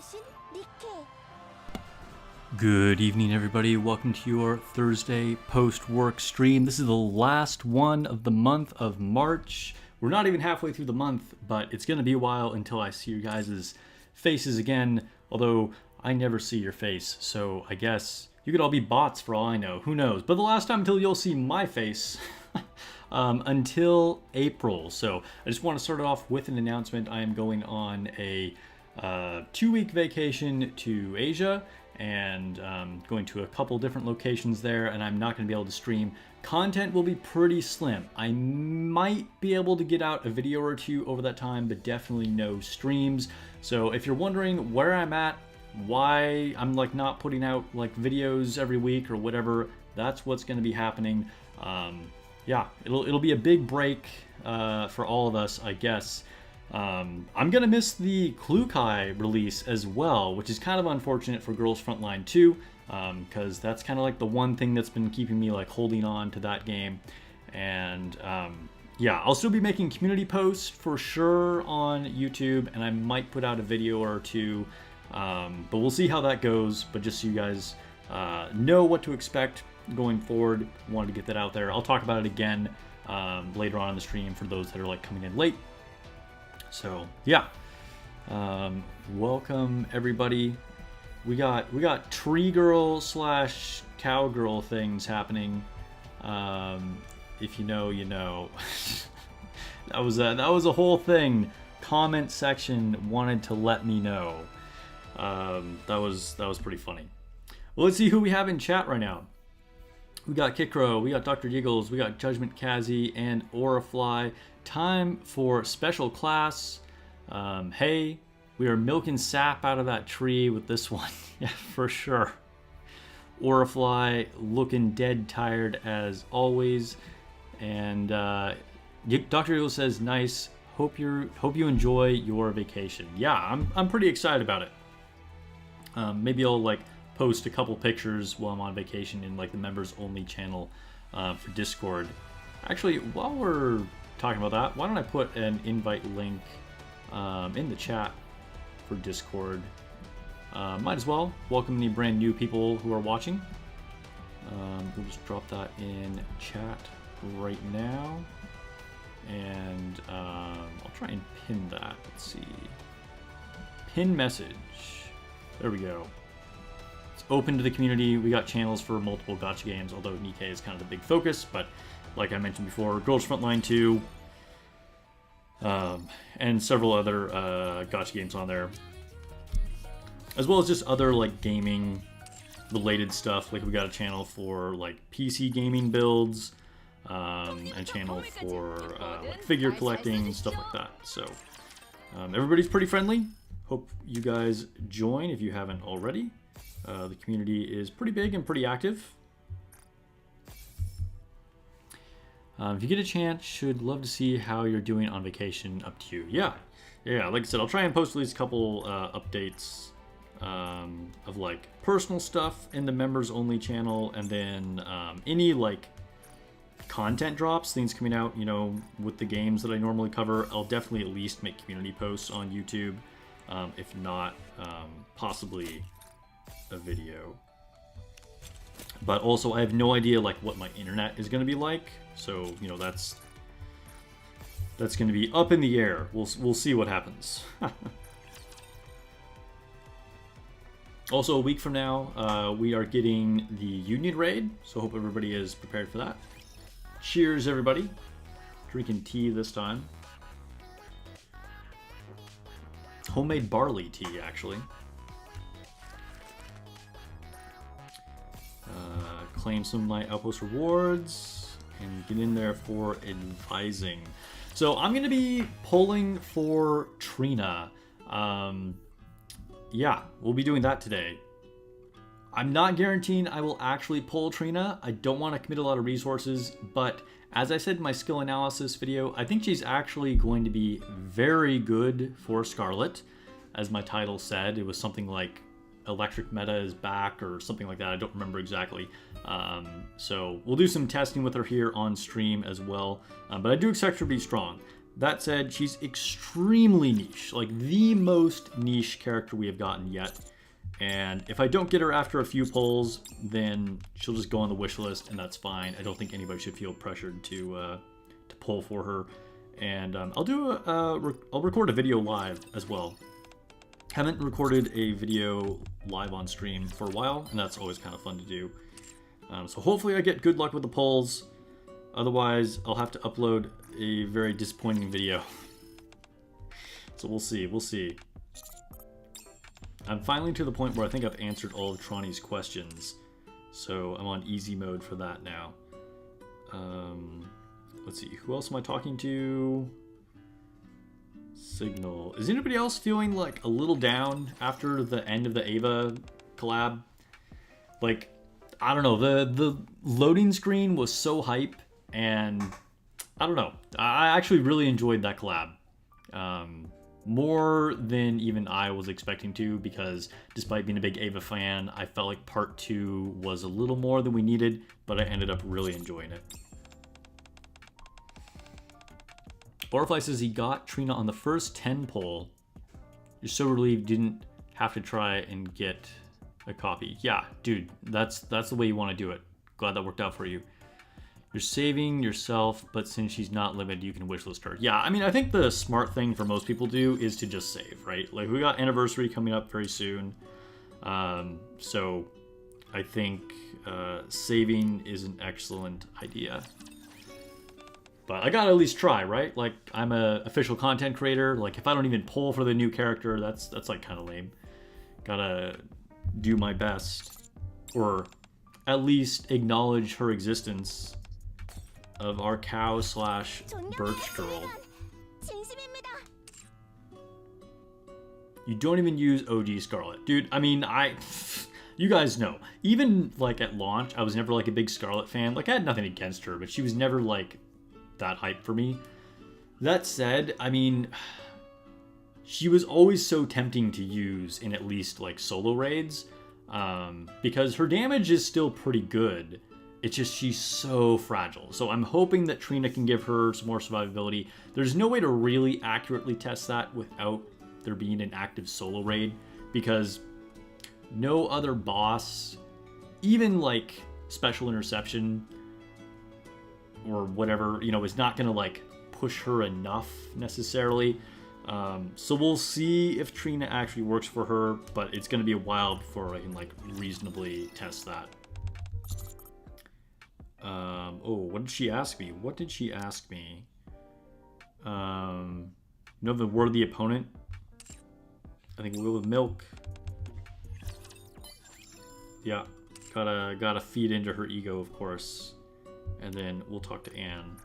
nikke. Good evening, everybody. Welcome to your Thursday post-work stream. This is the last one of the month of March. We're not even halfway through the month, but it's going to be a while until I see your guys' faces again, although I never see your face, so I guess you could all be bots for all I know. Who knows? But the last time until you'll see my face until April. So I just want to start off with an announcement. I am going on a 2-week vacation to Asia and going to a couple different locations there, and I'm not going to be able to stream. Content will be pretty slim. I might be able to get out a video or two over that time, but definitely no streams. So if you're wondering where I'm at, why I'm like not putting out like videos every week or whatever, that's what's going to be happening. Yeah, it'll be a big break for all of us, I guess. I'm gonna miss the Klukai release as well, which is kind of unfortunate for Girls Frontline 2, because that's kind of like the one thing that's been keeping me like holding on to that game. And yeah, I'll still be making community posts for sure on YouTube, and I might put out a video or two, but we'll see how that goes. But just so you guys know what to expect going forward, wanted to get that out there. I'll talk about it again later on in the stream for those that are like coming in late. So yeah, welcome everybody. We got tree girl / cowgirl things happening. If you know, you know. that was a whole thing. Comment section wanted to let me know. That was pretty funny. Well, let's see who we have in chat right now. We got Kikro, we got Dr. Giggles, we got Judgment Kazi, and Orifly. Time for special class. Hey, we are milking sap out of that tree with this one. Yeah, for sure. Orifly looking dead tired as always. And Dr. Giggles says, nice. Hope you enjoy your vacation. Yeah, I'm pretty excited about it. Maybe I'll like post a couple pictures while I'm on vacation in like the members only channel for Discord. Actually, while we're talking about that, why don't I put an invite link in the chat for Discord. Might as well welcome any brand new people who are watching. We'll just drop that in chat right now, and I'll try and pin that. Let's see, pin message. There we go. Open to the community. We got channels for multiple gacha games, although Nikke is kind of the big focus, but like I mentioned before, Girls Frontline 2, and several other gacha games on there, as well as just other like gaming related stuff. Like we got a channel for like PC gaming builds, and channel for like figure collecting, stuff like that. So everybody's pretty friendly. Hope you guys join if you haven't already. The community is pretty big and pretty active. If you get a chance, should love to see how you're doing on vacation. Up to you. Yeah, like I said, I'll try and post at least a couple updates of like personal stuff in the members only channel, and then any like content drops, things coming out, you know, with the games that I normally cover. I'll definitely at least make community posts on YouTube, if not possibly a video. But also I have no idea like what my internet is going to be like, so you know that's going to be up in the air. We'll see what happens. Also, a week from now we are getting the Union raid, so hope everybody is prepared for that. Cheers everybody. Drinking tea this time. Homemade barley tea, actually. Claim some of my Outpost rewards and get in there for advising. So I'm going to be pulling for Trina. Yeah, we'll be doing that today. I'm not guaranteeing I will actually pull Trina. I don't want to commit a lot of resources, but as I said in my skill analysis video, I think she's actually going to be very good for Scarlet. As my title said, it was something like electric meta is back or something like that. I don't remember exactly. So we'll do some testing with her here on stream as well. But I do expect her to be strong. That said, she's extremely niche, like the most niche character we have gotten yet. And if I don't get her after a few polls, then she'll just go on the wish list, and that's fine. I don't think anybody should feel pressured to poll for her. And I'll record a video live as well. Haven't recorded a video live on stream for a while, and that's always kind of fun to do. So hopefully I get good luck with the polls. Otherwise, I'll have to upload a very disappointing video. So we'll see, we'll see. I'm finally to the point where I think I've answered all of Trani's questions. So I'm on easy mode for that now. Let's see, who else am I talking to? Signal. Is anybody else feeling like a little down after the end of the Ava collab? Like, I don't know, the loading screen was so hype, and I don't know. I actually really enjoyed that collab. More than even I was expecting to, because despite being a big Ava fan, I felt like part 2 was a little more than we needed, but I ended up really enjoying it. Butterfly says he got Trina on the first 10 poll. You're so relieved you didn't have to try and get a copy. Yeah, dude, that's the way you want to do it. Glad that worked out for you. You're saving yourself, but since she's not limited, you can wishlist her. Yeah, I mean, I think the smart thing for most people do is to just save, right? Like, we got Anniversary coming up very soon. So I think saving is an excellent idea. But I gotta at least try, right? Like, I'm a official content creator. Like, if I don't even poll for the new character, that's like kind of lame. Gotta do my best, or at least acknowledge her existence of our cow / birch girl. You don't even use OG Scarlet. Dude, I mean, you guys know. Even, like, at launch, I was never, like, a big Scarlet fan. Like, I had nothing against her, but she was never, like, that hype for me. That said, I mean, she was always so tempting to use in at least, like, solo raids, because her damage is still pretty good. It's just she's so fragile. So I'm hoping that Trina can give her some more survivability. There's no way to really accurately test that without there being an active solo raid, because no other boss, even like Special Interception or whatever, you know, is not gonna like push her enough necessarily. So we'll see if Trina actually works for her, but it's gonna be a while before I can like reasonably test that. Oh, what did she ask me? What did she ask me? Know the worthy opponent? I think we'll go with Milk. Yeah, gotta feed into her ego, of course. And then we'll talk to Anne.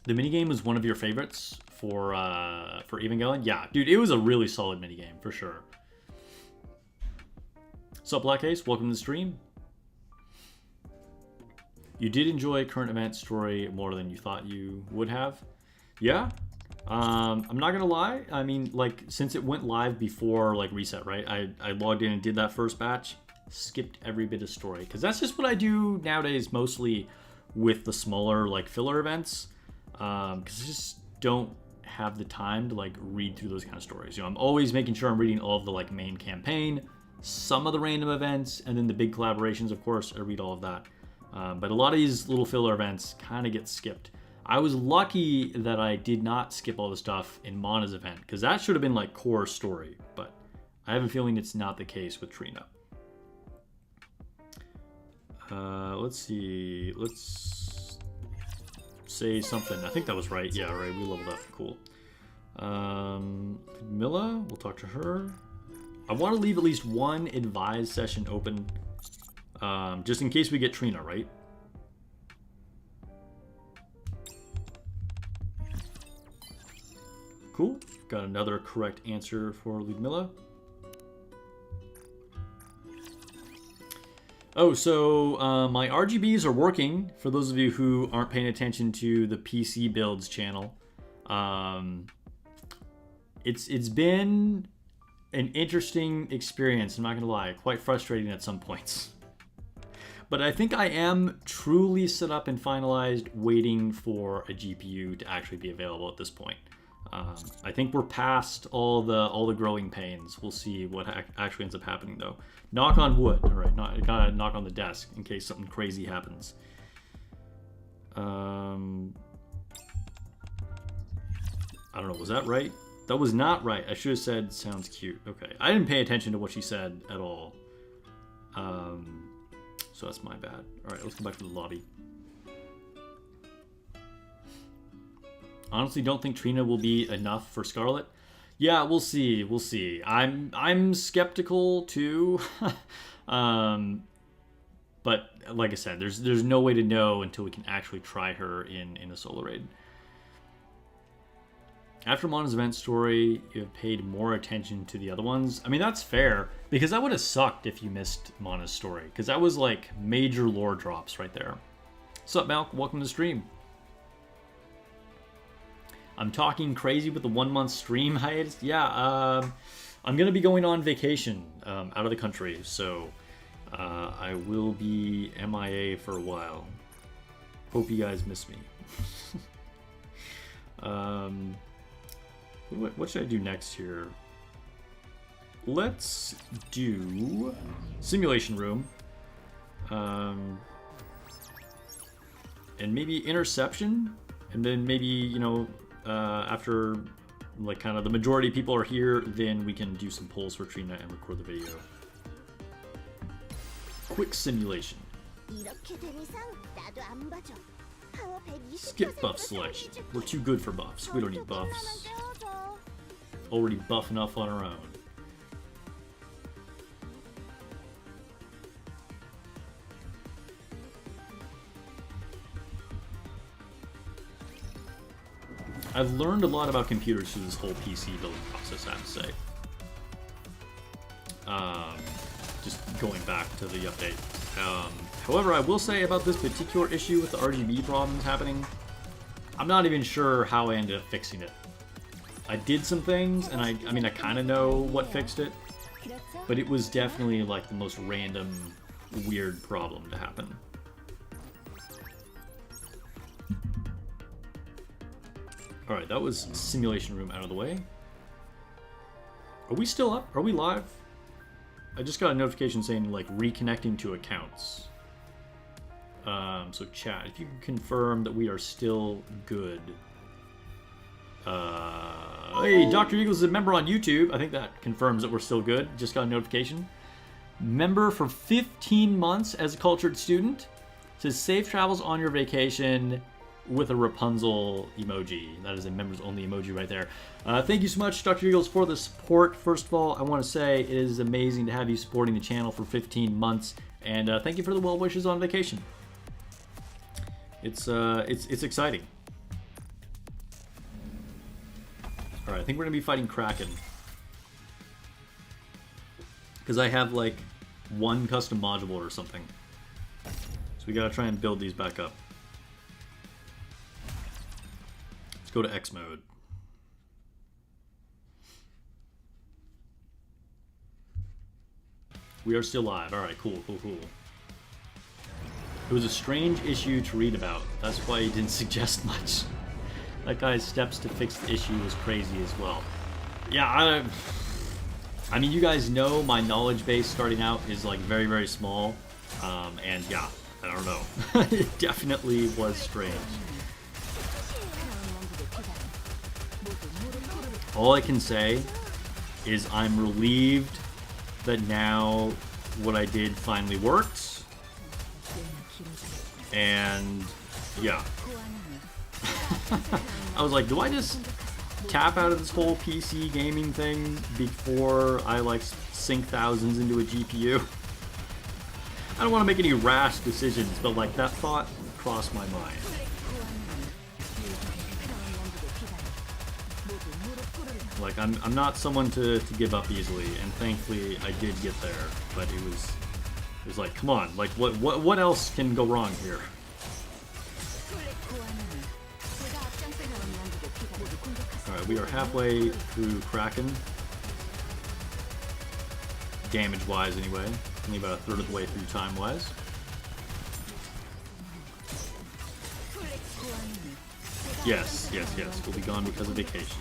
The minigame was one of your favorites for Evangelion? Yeah, dude, it was a really solid minigame, for sure. Sup, Black Ace? Welcome to the stream. You did enjoy current event story more than you thought you would have. Yeah. I'm not gonna lie. I mean, like, since it went live before like reset, right? I logged in and did that first batch, skipped every bit of story, because that's just what I do nowadays, mostly with the smaller like filler events, because I just don't have the time to like read through those kind of stories. You know, I'm always making sure I'm reading all of the like main campaign, some of the random events, and then the big collaborations, of course. I read all of that. But a lot of these little filler events kind of get skipped. I was lucky that I did not skip all the stuff in Mana's event, because that should have been like core story, but I have a feeling it's not the case with Trina. Let's see. Let's say something. I think that was right. Yeah, right. We leveled up. Cool. Mila, we'll talk to her. I want to leave at least one advised session open, just in case we get Trina, right? Cool. Got another correct answer for Ludmilla. Oh, so my RGBs are working. For those of you who aren't paying attention to the PC builds channel, it's been an interesting experience. I'm not gonna lie, quite frustrating at some points. But I think I am truly set up and finalized, waiting for a GPU to actually be available at this point. I think we're past all the growing pains. We'll see what actually ends up happening, though. Knock on wood. All right, gotta knock on the desk in case something crazy happens. I don't know. Was that right? That was not right. I should have said sounds cute. Okay, I didn't pay attention to what she said at all. So that's my bad. All right, let's go back to the lobby. Honestly, don't think Trina will be enough for Scarlet. Yeah, we'll see. We'll see. I'm skeptical too. But like I said, there's no way to know until we can actually try her in a solo raid. After Mona's event story, you have paid more attention to the other ones. I mean, that's fair, because that would have sucked if you missed Mona's story, because that was like major lore drops right there. Sup, Malk? Welcome to the stream. I'm talking crazy with the 1 month stream hiatus. Yeah, I'm gonna be going on vacation out of the country, so I will be MIA for a while. Hope you guys miss me. What should I do next here? Let's do simulation room, and maybe interception, and then maybe, you know, after like kind of the majority of people are here, then we can do some polls for Trina and record the video. Quick simulation. Skip buff selection. We're too good for buffs. We don't need buffs. Already buff enough on our own. I've learned a lot about computers through this whole PC building process, I have to say. Just going back to the update. However, I will say about this particular issue with the RGB problems happening, I'm not even sure how I ended up fixing it. I did some things, and I mean, I kind of know what fixed it, but it was definitely like the most random, weird problem to happen. Alright, that was simulation room out of the way. Are we still up? Are we live? I just got a notification saying, like, reconnecting to accounts. So chat, if you can confirm that we are still good. Hey, Dr. Eagles is a member on YouTube. I think that confirms that we're still good. Just got a notification. Member for 15 months as a cultured student. Says safe travels on your vacation with a Rapunzel emoji. That is a members only emoji right there. Thank you so much, Dr. Eagles, for the support. First of all, I want to say it is amazing to have you supporting the channel for 15 months, and thank you for the well wishes on vacation. It's exciting. All right, I think we're gonna be fighting Kraken because I have like one custom module or something, so we gotta try and build these back up. Let's go to X mode. We are still live. All right, cool. It was a strange issue to read about. That's why he didn't suggest much. That guy's steps to fix the issue was crazy as well. Yeah, I mean, you guys know my knowledge base starting out is like very, very small. And yeah, I don't know. It definitely was strange. All I can say is I'm relieved that now what I did finally worked. And yeah. I was like, do I just tap out of this whole PC gaming thing before I like sink thousands into a GPU? I don't want to make any rash decisions, but like that thought crossed my mind. Like I'm not someone to give up easily, and thankfully I did get there, but it was like, come on, like what else can go wrong here? Alright, we are halfway through Kraken. Damage-wise, anyway. Only about a third of the way through time-wise. Yes, yes, yes. We'll be gone because of vacation.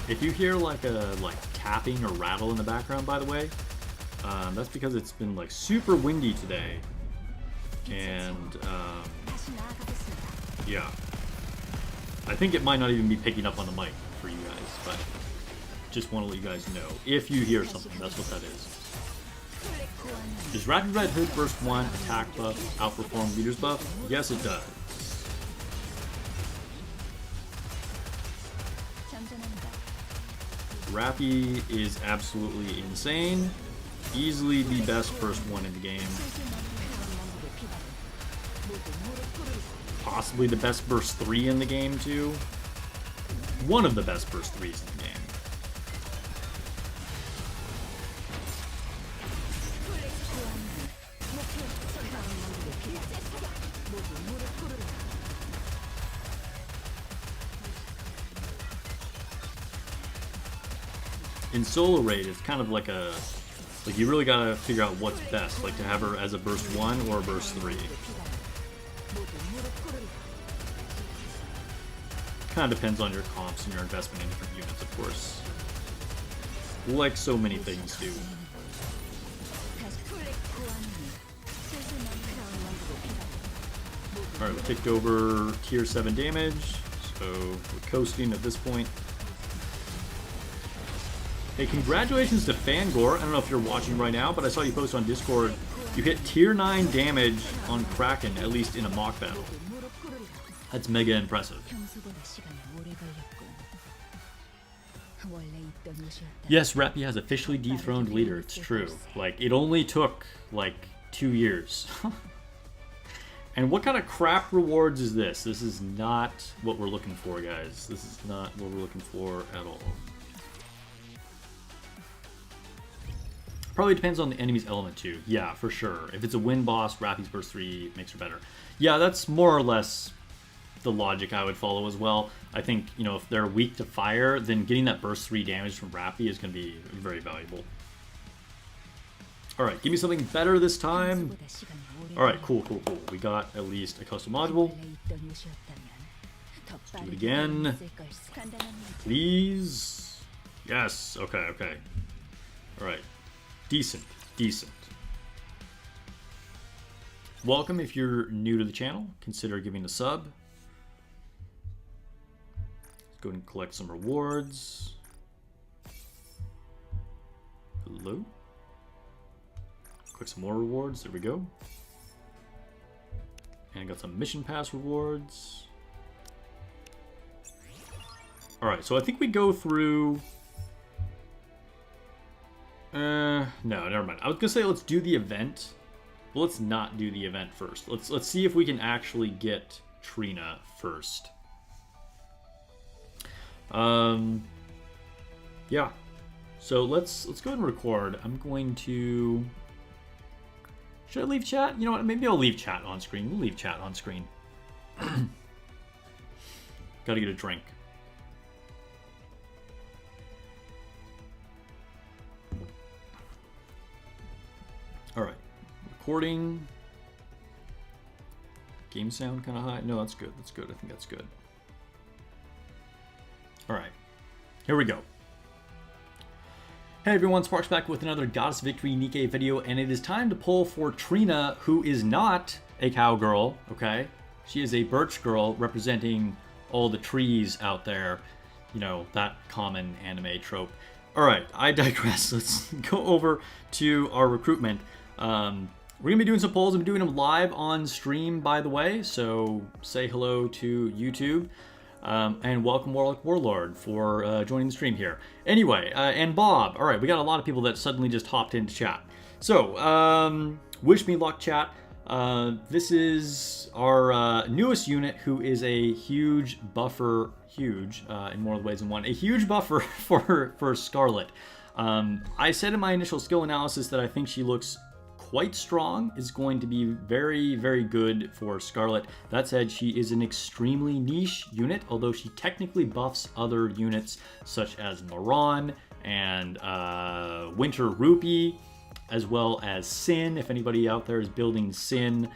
If you hear like a tapping or rattle in the background, by the way, that's because it's been like super windy today, and yeah, I think it might not even be picking up on the mic for you guys, but just want to let you guys know if you hear something, that's what that is. Does Rapid Red Hood Burst 1 attack buff outperform Leader's buff? Yes, it does. Rappy is absolutely insane. Easily the best first one in the game. Possibly the best burst 3 in the game too. One of the best burst 3s in the game. In solo raid, it's kind of like a, you really gotta figure out what's best, like to have her as a burst 1 or a burst 3. Kind of depends on your comps and your investment in different units, of course. Like so many things do. Alright, we ticked over tier 7 damage, so we're coasting at this point. Hey, congratulations to Fangor. I don't know if you're watching right now, but I saw you post on Discord. You hit tier 9 damage on Kraken, at least in a mock battle. That's mega impressive. Yes, Rappy has officially dethroned Leader. It's true. Like, it only took, like, 2 years. And what kind of crap rewards is this? This is not what we're looking for, guys. This is not what we're looking for at all. Probably depends on the enemy's element too. Yeah, for sure. If it's a wind boss, Rappy's burst 3 makes her better. Yeah, that's more or less the logic I would follow as well. I think, you know, if they're weak to fire, then getting that burst 3 damage from Rappy is going to be very valuable. Alright, give me something better this time. Alright, cool, cool, cool. We got at least a custom module. Let's do it again. Please. Yes, okay, okay. Alright. Decent, decent. Welcome if you're new to the channel. Consider giving a sub. Let's go and collect some rewards. Hello? Click some more rewards. There we go. And I got some mission pass rewards. Alright, so I think we go through... no, never mind. I was gonna say let's do the event, but let's not do the event first. Let's see if we can actually get Trina first. Yeah. So let's go ahead and record. I'm going to. Should I leave chat? You know what? Maybe I'll leave chat on screen. We'll leave chat on screen. Gotta get a drink. Alright, recording. Game sound kind of high. No, that's good. That's good. I think that's good. Alright, here we go. Hey everyone, Sparks back with another Goddess Victory Nikke video, and it is time to pull for Trina, who is not a cowgirl, okay? She is a birch girl representing all the trees out there. You know, that common anime trope. Alright, I digress. Let's go over to our recruitment. We're going to be doing some polls. I'm doing them live on stream, by the way, so say hello to YouTube. And welcome Warlock Warlord for joining the stream here. Anyway, and Bob. Alright, we got a lot of people that suddenly just hopped into chat. So, wish me luck, chat. This is our newest unit, who is a huge buffer, in more ways than one, a huge buffer for Scarlet. I said in my initial skill analysis that I think she looks quite strong, is going to be very, very good for Scarlet. That said, she is an extremely niche unit, although she technically buffs other units such as Moran and Winter Rupee, as well as Sin. If anybody out there is building Sin,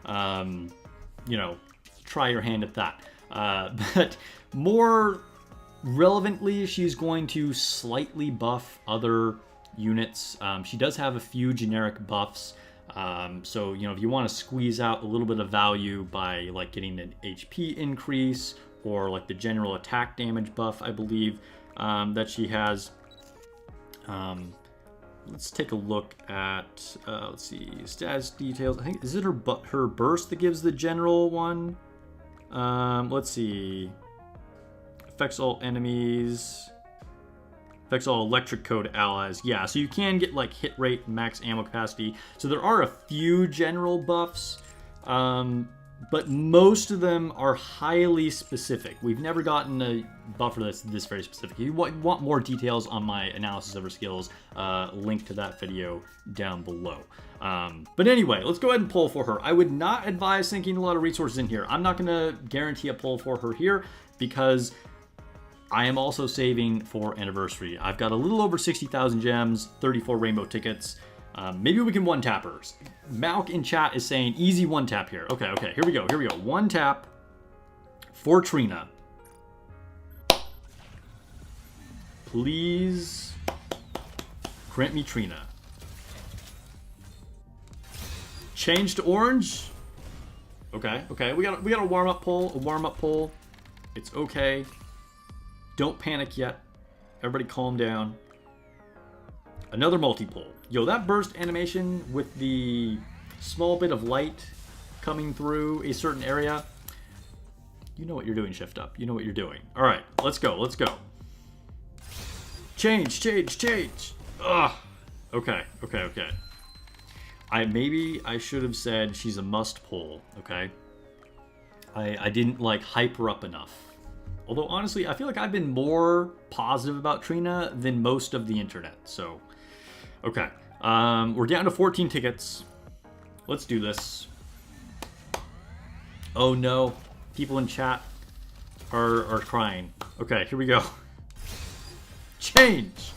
you know, try your hand at that. But more relevantly, she's going to slightly buff other units. She does have a few generic buffs. So, you know, if you want to squeeze out a little bit of value by like getting an HP increase or like the general attack damage buff, I believe, that she has. Let's take a look at, let's see, stats details. I think, is it her burst that gives the general one? Let's see. Affects all enemies. Affects all electric code allies. Yeah, so you can get like hit rate, max ammo capacity. So there are a few general buffs, but most of them are highly specific. We've never gotten a buffer that's this very specific. If you want more details on my analysis of her skills, link to that video down below. But anyway, let's go ahead and pull for her. I would not advise sinking a lot of resources in here. I'm not going to guarantee a pull for her here because I am also saving for Anniversary. I've got a little over 60,000 gems, 34 rainbow tickets. Maybe we can one-tap her. Malk in chat is saying easy one-tap here. Okay, here we go. One tap for Trina. Please grant me Trina. Change to orange. Okay. We got a warm-up pull. It's okay. Don't panic yet. Everybody calm down. Another multi-pull. Yo, that burst animation with the small bit of light coming through a certain area. You know what you're doing, Shift Up. You know what you're doing. All right, let's go. Change. Ugh. Okay. Maybe I should have said she's a must pull, okay? I didn't like hype her up enough. Although honestly, I feel like I've been more positive about Trina than most of the internet, so okay. We're down to 14 tickets. Let's do this. Oh no, people in chat are crying. Okay, here we go. Change.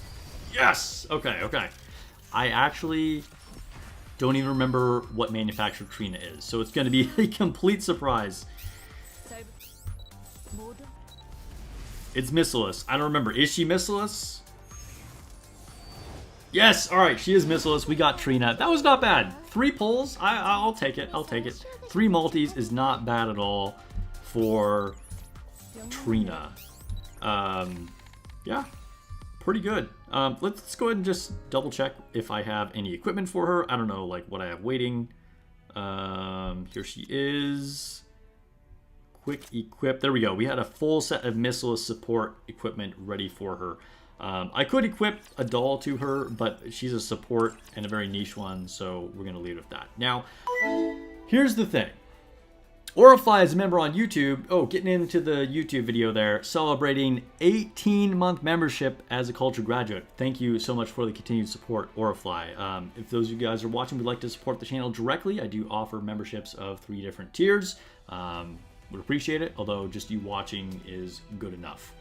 Yes. Okay. I actually don't even remember what manufacturer Trina is, so it's going to be a complete surprise. It's missileless. I don't remember. Is she missileless? Yes. All right. She is missileless. We got Trina. That was not bad. 3 pulls. I'll take it. 3 multis is not bad at all for Trina. Yeah. Pretty good. Let's go ahead and just double check if I have any equipment for her. I don't know, like what I have waiting. Here she is. Quick equip. There we go. We had a full set of missileless support equipment ready for her. I could equip a doll to her, but she's a support and a very niche one, so we're going to leave it with that. Now, here's the thing. Orifly is a member on YouTube. Oh, getting into the YouTube video there, celebrating 18-month membership as a culture graduate. Thank you so much for the continued support, Orifly. If those of you guys are watching would like to support the channel directly, I do offer memberships of 3 different tiers. Would appreciate it, although just you watching is good enough.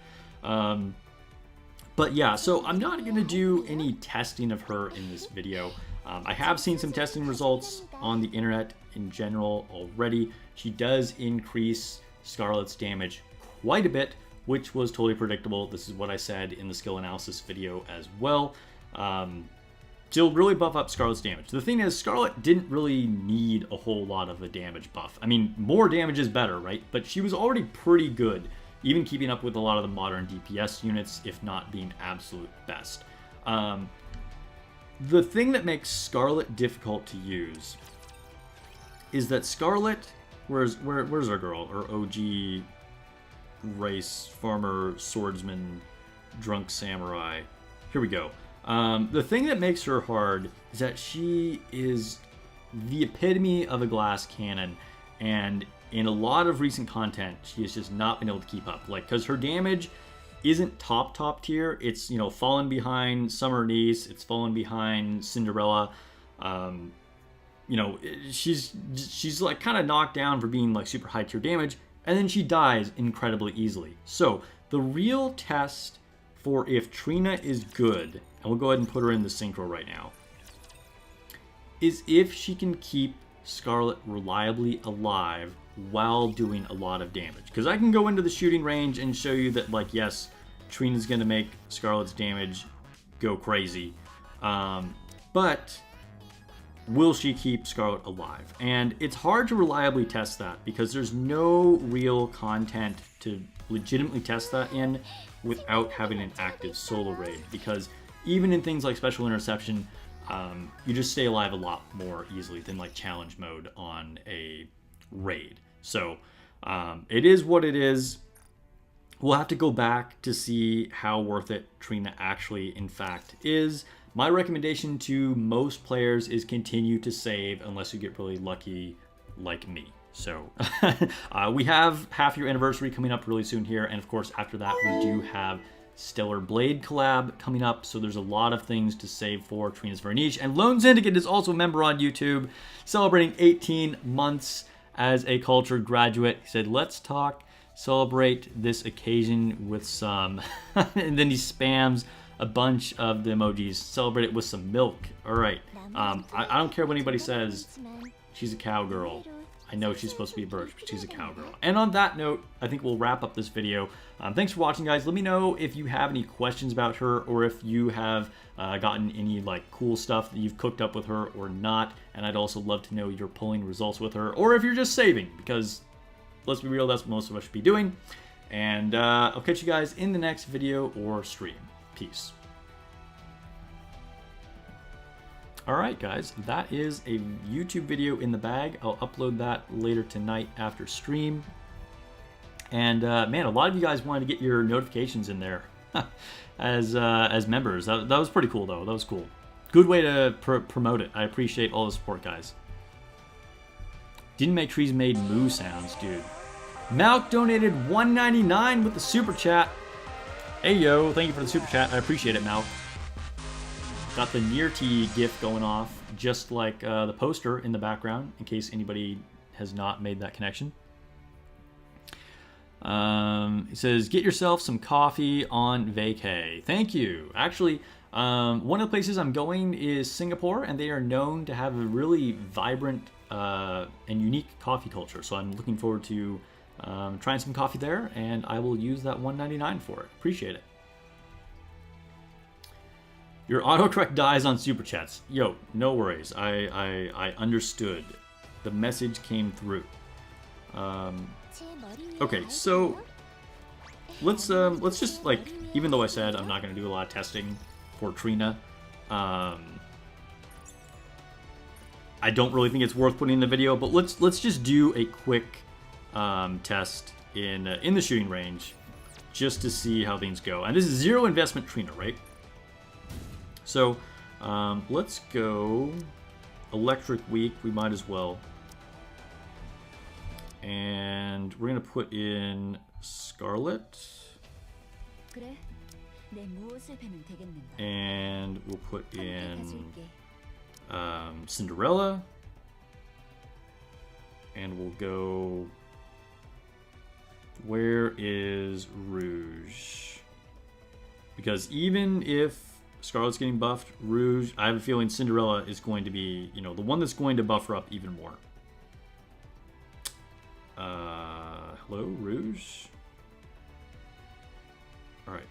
But yeah, so I'm not going to do any testing of her in this video. I have seen some testing results on the internet in general already. She does increase Scarlet's damage quite a bit, which was totally predictable. This is what I said in the skill analysis video as well. She'll really buff up Scarlet's damage. The thing is, Scarlet didn't really need a whole lot of a damage buff. I mean, more damage is better, right? But she was already pretty good, even keeping up with a lot of the modern DPS units, if not being absolute best. The thing that makes Scarlet difficult to use is that Scarlet, where's our girl? Her OG race, farmer, swordsman, drunk samurai. Here we go. The thing that makes her hard is that she is the epitome of a glass cannon, and in a lot of recent content, she has just not been able to keep up. Like, because her damage isn't top tier. It's, you know, fallen behind Summer Niece. It's fallen behind Cinderella. you know, she's like kind of knocked down for being like super high tier damage, and then she dies incredibly easily. So the real test for if Trina is good, and we'll go ahead and put her in the synchro right now, is if she can keep Scarlet reliably alive while doing a lot of damage. Because I can go into the shooting range and show you that, like, yes, Trina's going to make Scarlet's damage go crazy. But will she keep Scarlet alive? And it's hard to reliably test that because there's no real content to legitimately test that in without having an active solo raid. Because even in things like Special Interception, you just stay alive a lot more easily than like challenge mode on a raid. So it is what it is. We'll have to go back to see how worth it Trina actually in fact is. My recommendation to most players is continue to save unless you get really lucky like me. So we have half-year anniversary coming up really soon here, and of course after that we do have Stellar Blade collab coming up, so there's a lot of things to save for. Trina's very niche. And Lone Syndicate is also a member on YouTube, celebrating 18 months as a cultured graduate. He said, let's talk, celebrate this occasion with some, and then he spams a bunch of the emojis. Celebrate it with some milk. All right. I don't care what anybody says. She's a cowgirl. I know she's supposed to be a birch, but she's a cowgirl. And on that note, I think we'll wrap up this video. Thanks for watching, guys. Let me know if you have any questions about her, or if you have gotten any like cool stuff that you've cooked up with her or not. And I'd also love to know your polling results with her, or if you're just saving, because let's be real, that's what most of us should be doing. And I'll catch you guys in the next video or stream. Peace. Alright guys, that is a YouTube video in the bag. I'll upload that later tonight after stream. And man, a lot of you guys wanted to get your notifications in there as members. That was pretty cool though. That was cool. Good way to promote it. I appreciate all the support, guys. Didn't make trees made moo sounds, dude. Malk donated $1.99 with the super chat. Hey yo, thank you for the super chat. I appreciate it, Malk. Got the near T GIF going off, just like the poster in the background, in case anybody has not made that connection. It says, get yourself some coffee on vacay. Thank you. Actually, one of the places I'm going is Singapore, and they are known to have a really vibrant and unique coffee culture. So I'm looking forward to trying some coffee there, and I will use that $1.99 for it. Appreciate it. Your autocorrect dies on super chats. Yo, no worries. I understood. The message came through. Okay, so let's just, like, even though I said I'm not gonna do a lot of testing for Trina, I don't really think it's worth putting in the video, but let's just do a quick test in the shooting range just to see how things go. And this is zero investment Trina, right? So let's go Electric Week. We might as well. And we're going to put in Scarlet. And we'll put in Cinderella. And we'll go... Where is Rouge? Because even if Scarlet's getting buffed, Rouge, I have a feeling Cinderella is going to be, you know, the one that's going to buff her up even more. Hello, Rouge? Alright.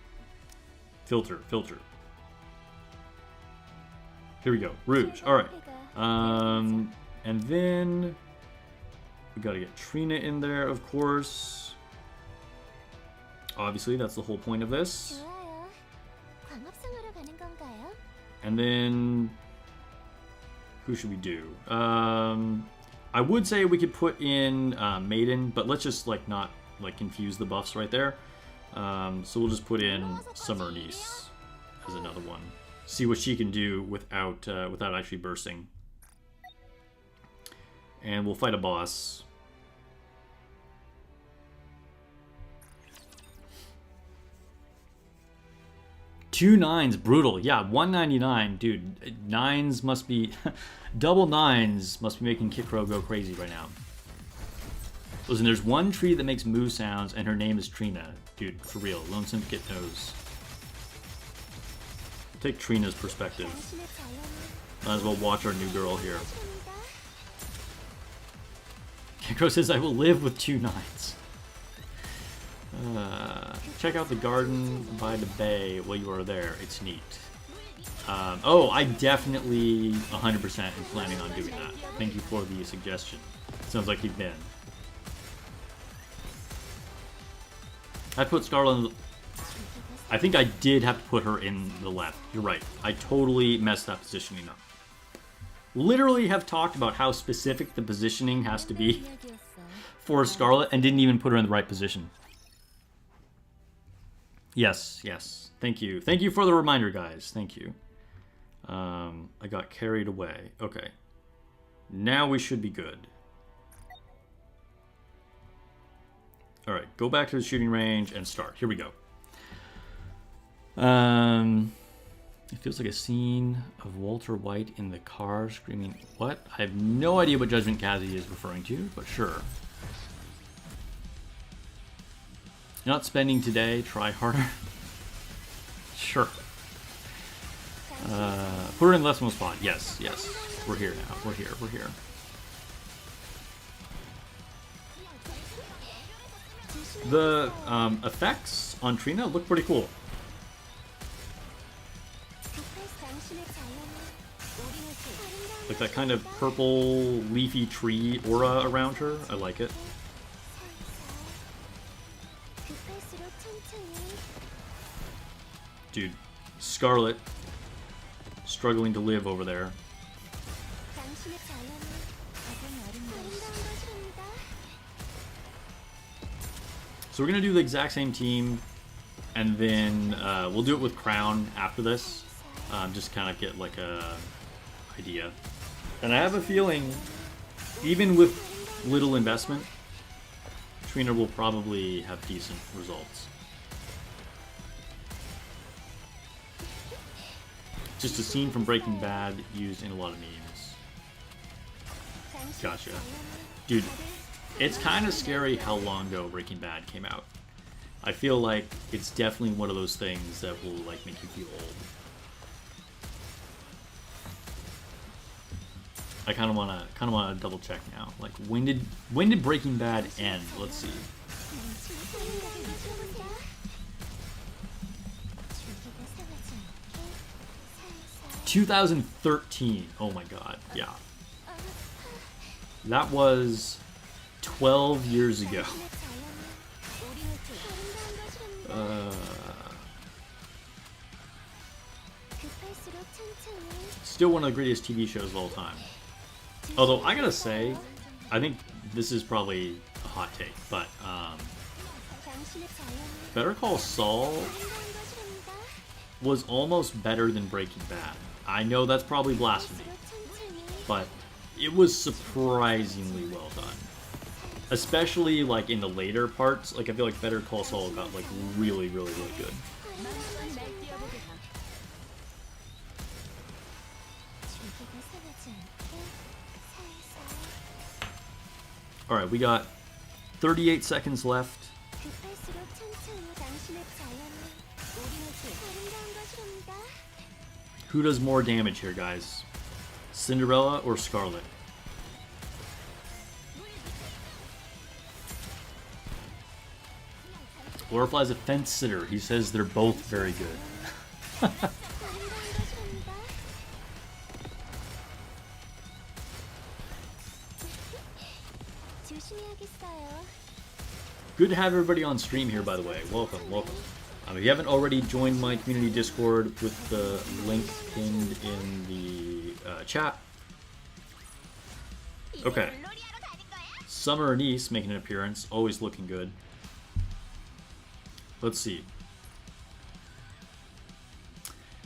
Filter. Here we go. Rouge. Alright. And then we gotta get Trina in there, of course. Obviously, that's the whole point of this. And then, who should we do? I would say we could put in Maiden, but let's just like not like confuse the buffs right there. So we'll just put in Summer Niece as another one. See what she can do without without actually bursting. And we'll fight a boss. 2 nines, brutal. Yeah, 199, dude. Nines must be double nines must be making Kit Crow go crazy right now. Listen, there's one tree that makes moo sounds, and her name is Trina. Dude, for real. Lone Syndicate knows. Take Trina's perspective. Might as well watch our new girl here. Kit Crow says, I will live with 2 nines. Check out the garden by the bay while you are there. It's neat. Oh, I definitely 100% am planning on doing that. Thank you for the suggestion. Sounds like you've been. I put Scarlet in the... I think I did have to put her in the left. You're right. I totally messed that positioning up. Literally have talked about how specific the positioning has to be for Scarlet and didn't even put her in the right position. Yes, yes. Thank you. Thank you for the reminder, guys. Thank you. I got carried away. Okay. Now we should be good. Alright, go back to the shooting range and start. Here we go. It feels like a scene of Walter White in the car screaming, what? I have no idea what Judgment Kazi is referring to, but sure. You're not spending today, try harder. Sure. Put her in the left most spot. Yes, yes. We're here now. We're here. We're here. The effects on Trina look pretty cool. Like that kind of purple leafy tree aura around her. I like it. Dude, Scarlet struggling to live over there. So we're going to do the exact same team, and then we'll do it with Crown after this, just kind of get like a idea. And I have a feeling, even with little investment, Trina will probably have decent results. Just a scene from Breaking Bad used in a lot of memes. Gotcha. Dude. It's kind of scary how long ago Breaking Bad came out. I feel like it's definitely one of those things that will like make you feel old. I kind of wanna double check now. Like when did Breaking Bad end? Let's see. (2013). Oh my god, yeah. That was 12 years ago. Still one of the greatest TV shows of all time. Although, I gotta say, I think this is probably a hot take, but Better Call Saul was almost better than Breaking Bad. I know that's probably blasphemy, but it was surprisingly well done. Especially like in the later parts, like I feel like Better Call Saul got like really, really, really good. Alright, we got 38 seconds left. Who does more damage here, guys? Cinderella or Scarlet? Glorify's a fence sitter. He says they're both very good. Good to have everybody on stream here, by the way. Welcome, welcome. If you haven't already joined my community Discord with the link pinned in the chat. Okay. Summer and East making an appearance, always looking good. Let's see.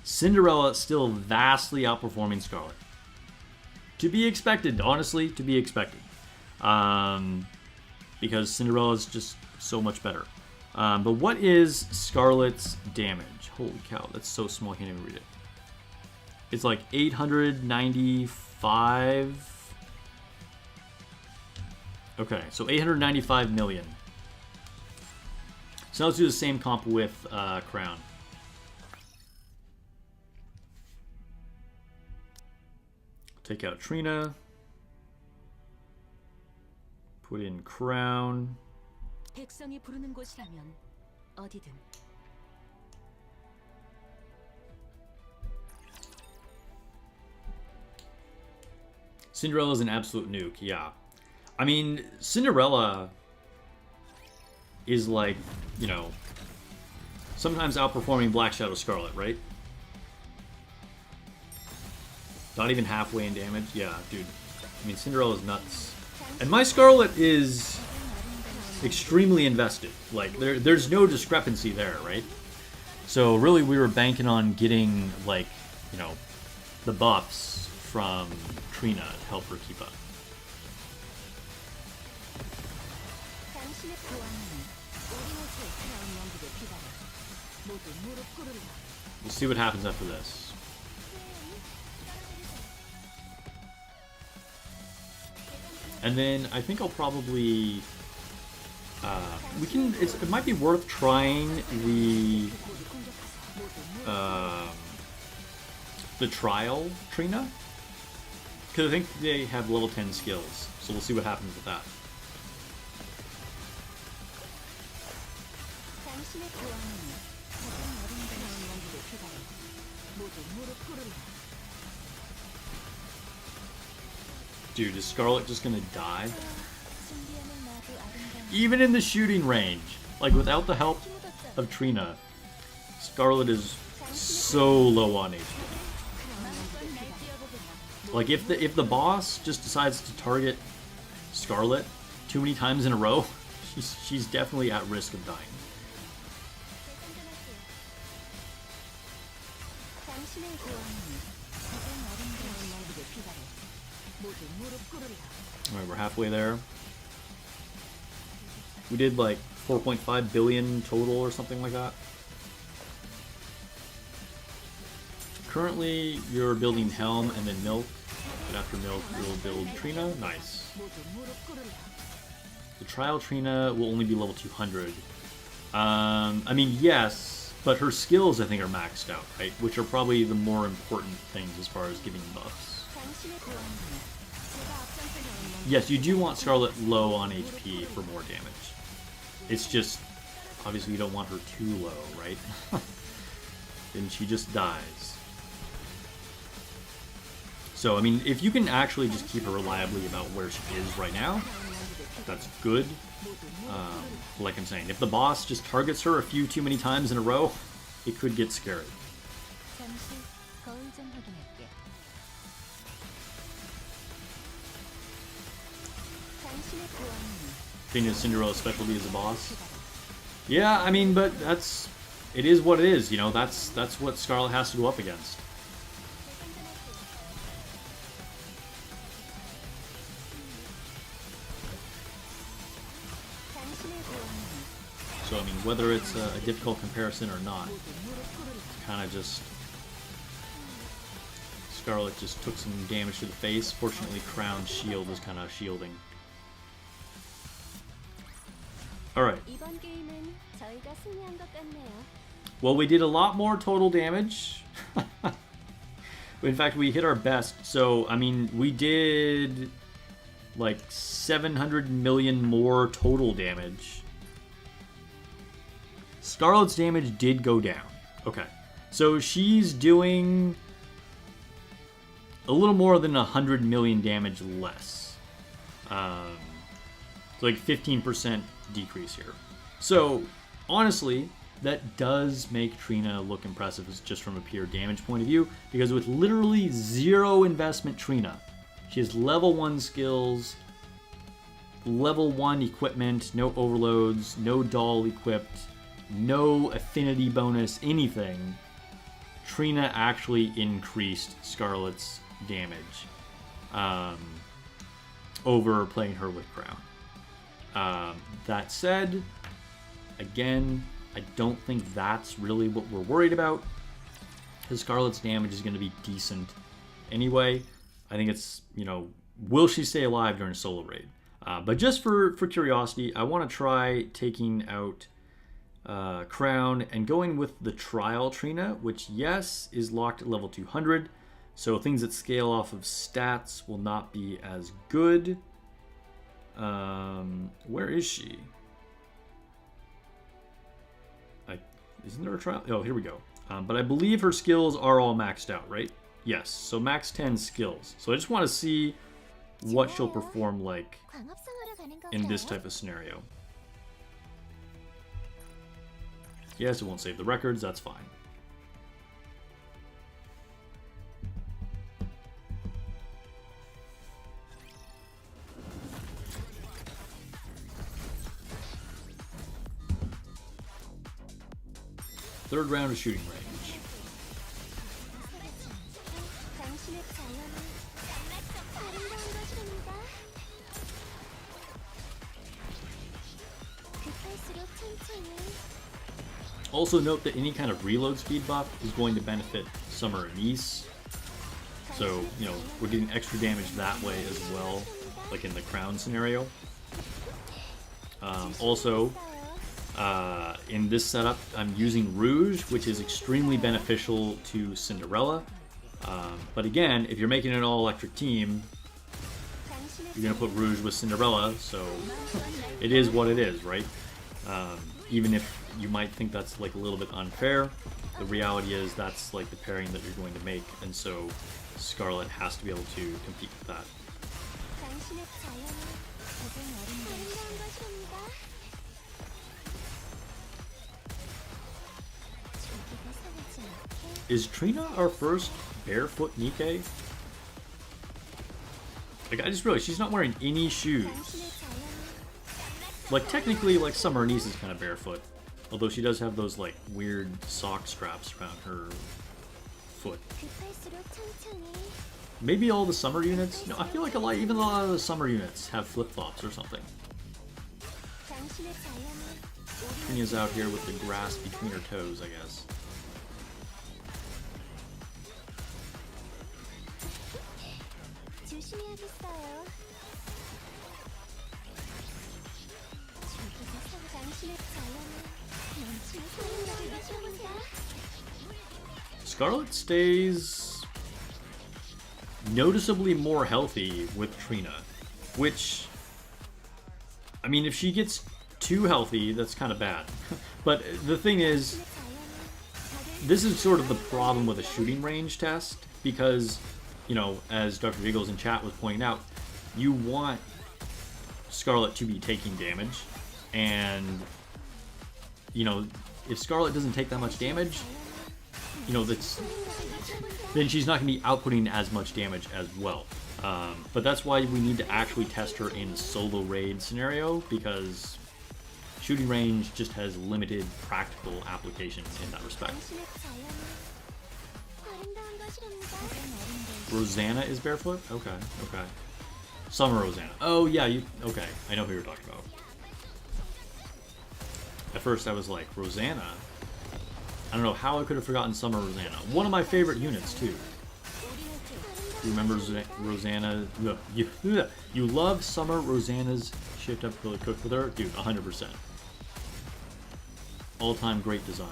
Cinderella still vastly outperforming Scarlet. To be expected, honestly, to be expected. Because Cinderella's just so much better. But what is Scarlet's damage? Holy cow, that's so small I can't even read it. It's like 895. Okay, so 895 million. So let's do the same comp with Crown. Take out Trina. Put in Crown. 백성이 부르는 곳이라면 어디든. Cinderella's an absolute nuke, yeah. I mean, Cinderella is like, you know, sometimes outperforming Black Shadow Scarlet, right? Not even halfway in damage. Yeah, dude. I mean, Cinderella's nuts. And my Scarlet is extremely invested. Like, there's no discrepancy there, right? So really we were banking on getting, like, you know, the buffs from Trina to help her keep up. We'll see what happens after this. And then I think I'll probably it might be worth trying the trial Trina, because I think they have level 10 skills, so we'll see what happens with that. Dude, is Scarlet just gonna die? Even in the shooting range, like without the help of Trina, Scarlet is so low on HP. Like if the boss just decides to target Scarlet too many times in a row, she's definitely at risk of dying. Alright, we're halfway there. We did like 4.5 billion total or something like that. Currently, you're building Helm and then Milk. And after Milk, you'll build Trina. Nice. The trial Trina will only be level 200. I mean, yes, but her skills, I think, are maxed out, right? Which are probably the more important things as far as giving buffs. Yes, you do want Scarlet low on HP for more damage. It's just, obviously you don't want her too low, right? Then she just dies. So, I mean, if you can actually just keep her reliably about where she is right now, that's good. Like I'm saying, if the boss just targets her a few too many times in a row, it could get scary. Think Cinderella's specialty is a boss. Yeah, I mean, but it is what it is, you know, that's what Scarlet has to go up against. So, I mean, whether it's a difficult comparison or not, it's kind of just... Scarlet just took some damage to the face. Fortunately, Crown's shield was kind of shielding. Alright. Well, we did a lot more total damage. In fact, we hit our best. So, I mean, we did like 700 million more total damage. Scarlet's damage did go down. Okay. So she's doing a little more than 100 million damage less. So like 15% decrease here. So, honestly, that does make Trina look impressive just from a pure damage point of view, because with literally zero investment Trina, she has level 1 skills, level 1 equipment, no overloads, no doll equipped, no affinity bonus, anything. Trina actually increased Scarlet's damage over playing her with Crown. That said, again, I don't think that's really what we're worried about, because Scarlet's damage is going to be decent anyway. I think it's, you know, will she stay alive during solo raid? But just for curiosity, I want to try taking out Crown and going with the Trial Trina, which, yes, is locked at level 200. So things that scale off of stats will not be as good. Where is she? Isn't there a trial? Oh, here we go. But I believe her skills are all maxed out, right? Yes, so max 10 skills. So I just want to see what she'll perform like in this type of scenario. Yes, it won't save the records, that's fine. Third round of shooting range. Also note that any kind of reload speed buff is going to benefit Summer Anise. So, you know, we're getting extra damage that way as well, like in the Crown scenario. Also, in this setup, I'm using Rouge, which is extremely beneficial to Cinderella. But again, if you're making an all-electric team, you're going to put Rouge with Cinderella, so it is what it is, right? Even if you might think that's like a little bit unfair, the reality is that's like the pairing that you're going to make, and so Scarlet has to be able to compete with that. Is Trina our first barefoot Nikke? Like, I just realized she's not wearing any shoes. Like, technically, like, Summer Anise is kind of barefoot. Although she does have those, like, weird sock straps around her foot. Maybe all the summer units? No, I feel like even a lot of the summer units have flip-flops or something. Trina's out here with the grass between her toes, I guess. Scarlet stays noticeably more healthy with Trina, which, I mean, if she gets too healthy, that's kind of bad. But the thing is, this is sort of the problem with a shooting range test, because, you know, as Dr. Giggles in chat was pointing out, you want Scarlet to be taking damage, and, you know, if Scarlet doesn't take that much damage, you know, then she's not going to be outputting as much damage as well. But that's why we need to actually test her in solo raid scenario, because shooting range just has limited practical application in that respect. Rosanna is barefoot? Okay, okay. Summer Rosanna. Oh yeah, okay, I know who you're talking about. At first I was like, Rosanna? I don't know how I could have forgotten Summer Rosanna. One of my favorite units, too. You remember Rosanna? You love Summer Rosanna's shift up to cook with her? Dude, 100%. All-time great design.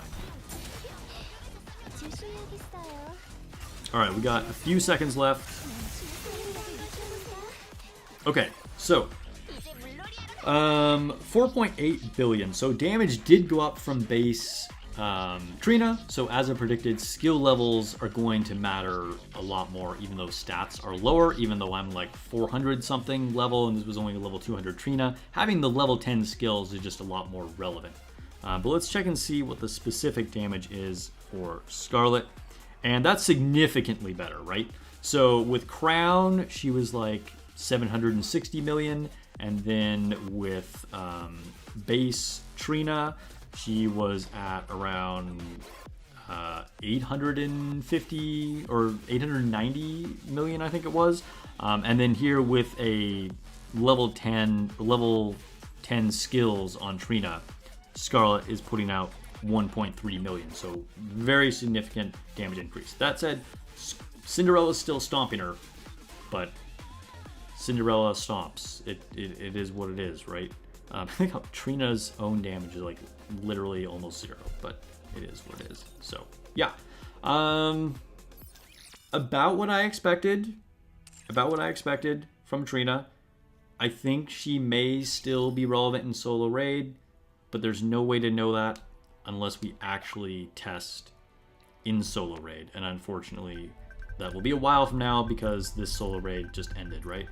Alright, we got a few seconds left. Okay, so 4.8 billion. So damage did go up from base Trina, so as I predicted, skill levels are going to matter a lot more, even though stats are lower, even though I'm like 400 something level and this was only a level 200 Trina. Having the level 10 skills is just a lot more relevant. But let's check and see what the specific damage is for Scarlet. And that's significantly better, right? So with Crown, she was like 760 million, and then with base Trina, she was at around 850 or 890 million, I think it was. And then here with a level 10 skills on Trina, Scarlet is putting out 1.3 million. So very significant damage increase. That said, Cinderella's still stomping her, but Cinderella stomps. It is what it is, right? I think Trina's own damage is like literally almost 0, but it is what it is. So yeah, about what I expected. About what I expected from Trina. I think she may still be relevant in solo raid, but there's no way to know that unless we actually test in solo raid. And unfortunately, that will be a while from now because this solo raid just ended, right?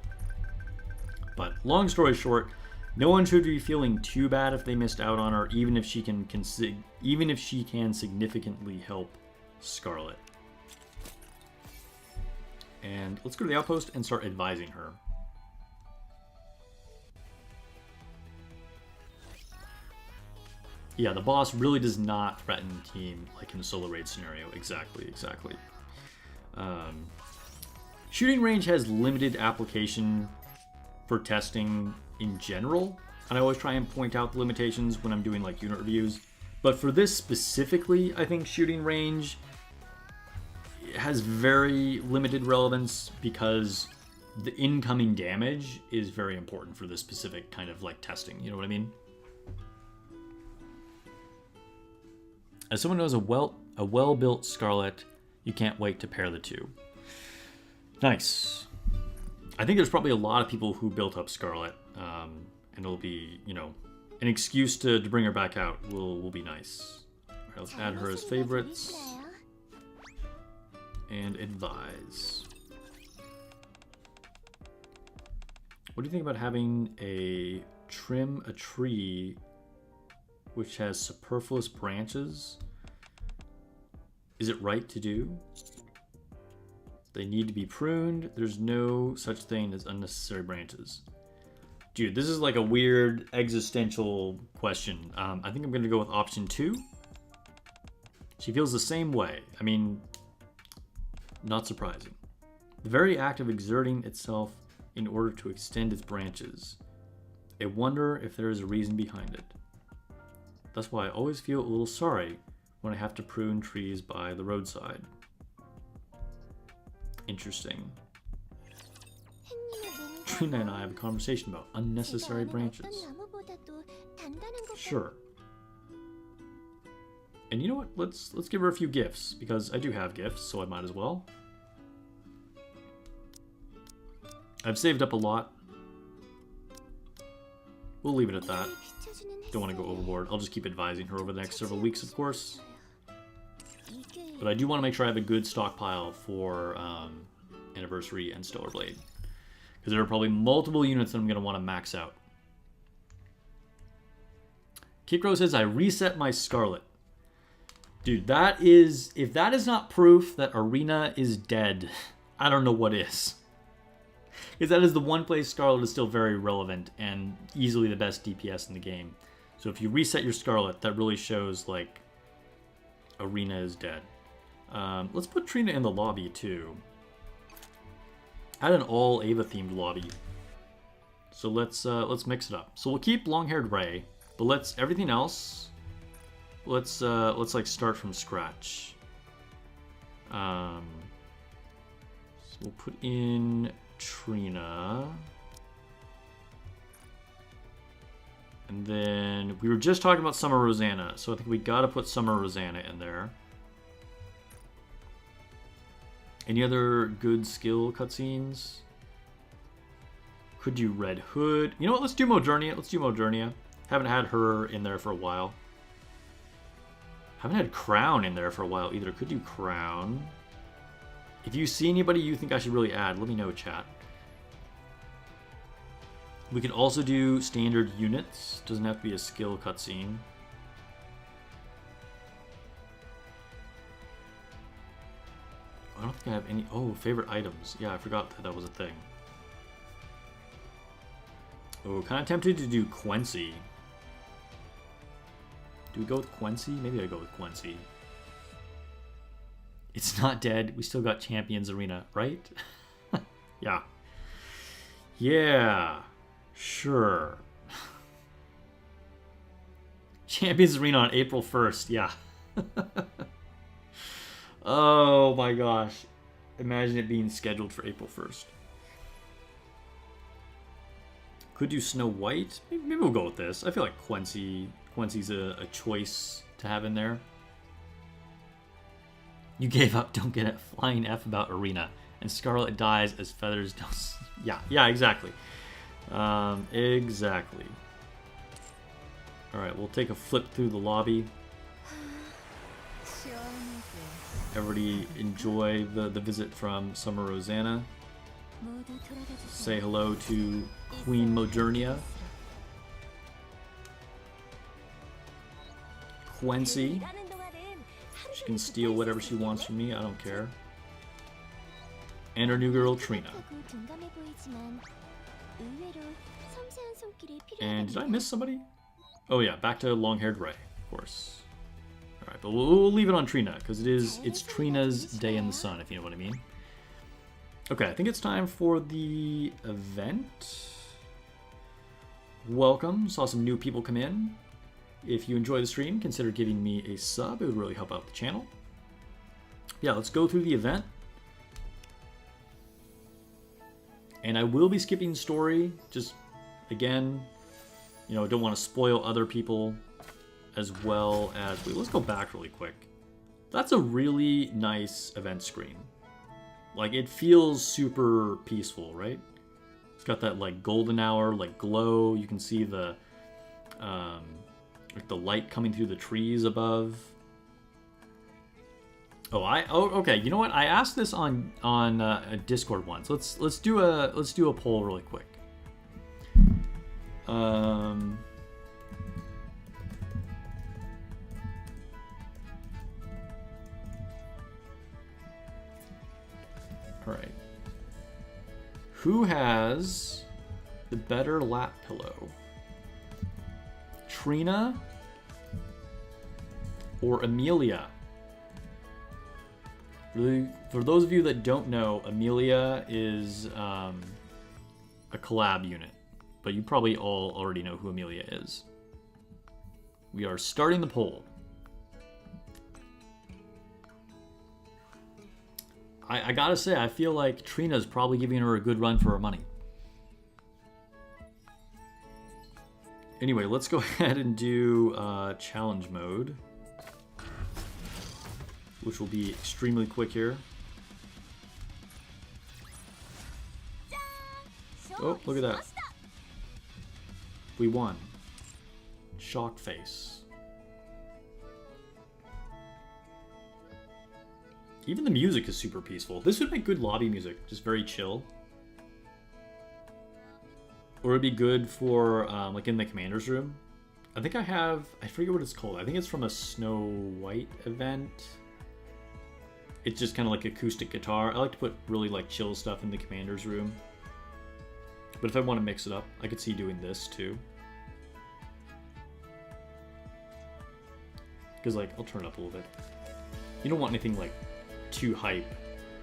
But long story short, no one should be feeling too bad if they missed out on her, even if she can significantly help Scarlet. And let's go to the outpost and start advising her. Yeah, the boss really does not threaten the team like in a solo raid scenario. Exactly. Shooting range has limited application for testing in general, and I always try and point out the limitations when I'm doing like unit reviews. But for this specifically, I think shooting range has very limited relevance because the incoming damage is very important for this specific kind of like testing. You know what I mean? As someone knows a well-built Scarlet, you can't wait to pair the two. Nice. I think there's probably a lot of people who built up Scarlet, and it'll be, you know, an excuse to bring her back out will be nice. All right, let's add her as favorites and advise. What do you think about having trim a tree which has superfluous branches? Is it right to do? They need to be pruned. There's no such thing as unnecessary branches. Dude, this is like a weird existential question. I think I'm gonna go with option 2. She feels the same way. I mean, not surprising. The very act of exerting itself in order to extend its branches. I wonder if there is a reason behind it. That's why I always feel a little sorry when I have to prune trees by the roadside. Interesting. Trina and I have a conversation about unnecessary branches. Sure. And you know what? Let's give her a few gifts, because I do have gifts, so I might as well. I've saved up a lot. We'll leave it at that. Don't want to go overboard. I'll just keep advising her over the next several weeks, of course. But I do want to make sure I have a good stockpile for Anniversary and Stellar Blade. Because there are probably multiple units that I'm going to want to max out. Kikro says, I reset my Scarlet. Dude, that is... If that is not proof that Arena is dead, I don't know what is. Because that is the one place Scarlet is still very relevant and easily the best DPS in the game. So if you reset your Scarlet, that really shows, like, Arena is dead. Let's put Trina in the lobby, too. Add an all Ava themed lobby. So let's mix it up. So we'll keep long-haired Ray, but let's everything else. Let's like start from scratch. So we'll put in Trina, and then we were just talking about Summer Rosanna, so I think we got to put Summer Rosanna in there. Any other good skill cutscenes? Could do Red Hood. You know what? Let's do Modernia. Let's do Modernia. Haven't had her in there for a while. Haven't had Crown in there for a while either. Could do Crown. If you see anybody you think I should really add, let me know, chat. We could also do standard units. Doesn't have to be a skill cutscene. I don't think I have any... Oh, favorite items. Yeah, I forgot that was a thing. Oh, kind of tempted to do Quincy. Do we go with Quincy? Maybe I go with Quincy. It's not dead. We still got Champions Arena, right? Yeah. Yeah. Sure. Champions Arena on April 1st. Yeah. Oh my gosh. Imagine it being scheduled for April 1st. Could do Snow White. Maybe we'll go with this. I feel like Quincy's a choice to have in there. You gave up. Don't get a flying F about Arena. And Scarlet dies as feathers don't... Yeah, exactly. Exactly. Alright, we'll take a flip through the lobby. Everybody enjoy the visit from Summer Rosanna. Say hello to Queen Modernia. Quincy. She can steal whatever she wants from me, I don't care. And our new girl, Trina. And did I miss somebody? Oh yeah, back to long-haired Ray, of course. Alright, but we'll leave it on Trina, because it's Trina's day in the sun, if you know what I mean. Okay, I think it's time for the event. Welcome, saw some new people come in. If you enjoy the stream, consider giving me a sub, it would really help out the channel. Yeah, let's go through the event. And I will be skipping story, just, again, you know, don't want to spoil other people, as well as... Wait, let's go back really quick. That's a really nice event screen. Like, it feels super peaceful, right? It's got that, like, golden hour, like, glow. You can see the, like, the light coming through the trees above. Oh, okay. You know what? I asked this on a Discord once. Let's do a poll really quick. All right. Who has the better lap pillow? Trina or Amelia? For those of you that don't know, Amelia is a collab unit, but you probably all already know who Amelia is. We are starting the poll. I gotta say, I feel like Trina's probably giving her a good run for her money. Anyway, let's go ahead and do challenge mode, which will be extremely quick here. Oh, look at that. We won. Shock face. Even the music is super peaceful. This would make good lobby music, just very chill. Or it'd be good for, like, in the commander's room. I think I forget what it's called. I think it's from a Snow White event. It's just kind of like acoustic guitar. I like to put really, like, chill stuff in the commander's room. But if I want to mix it up, I could see doing this, too. Because, like, I'll turn it up a little bit. You don't want anything, like, too hype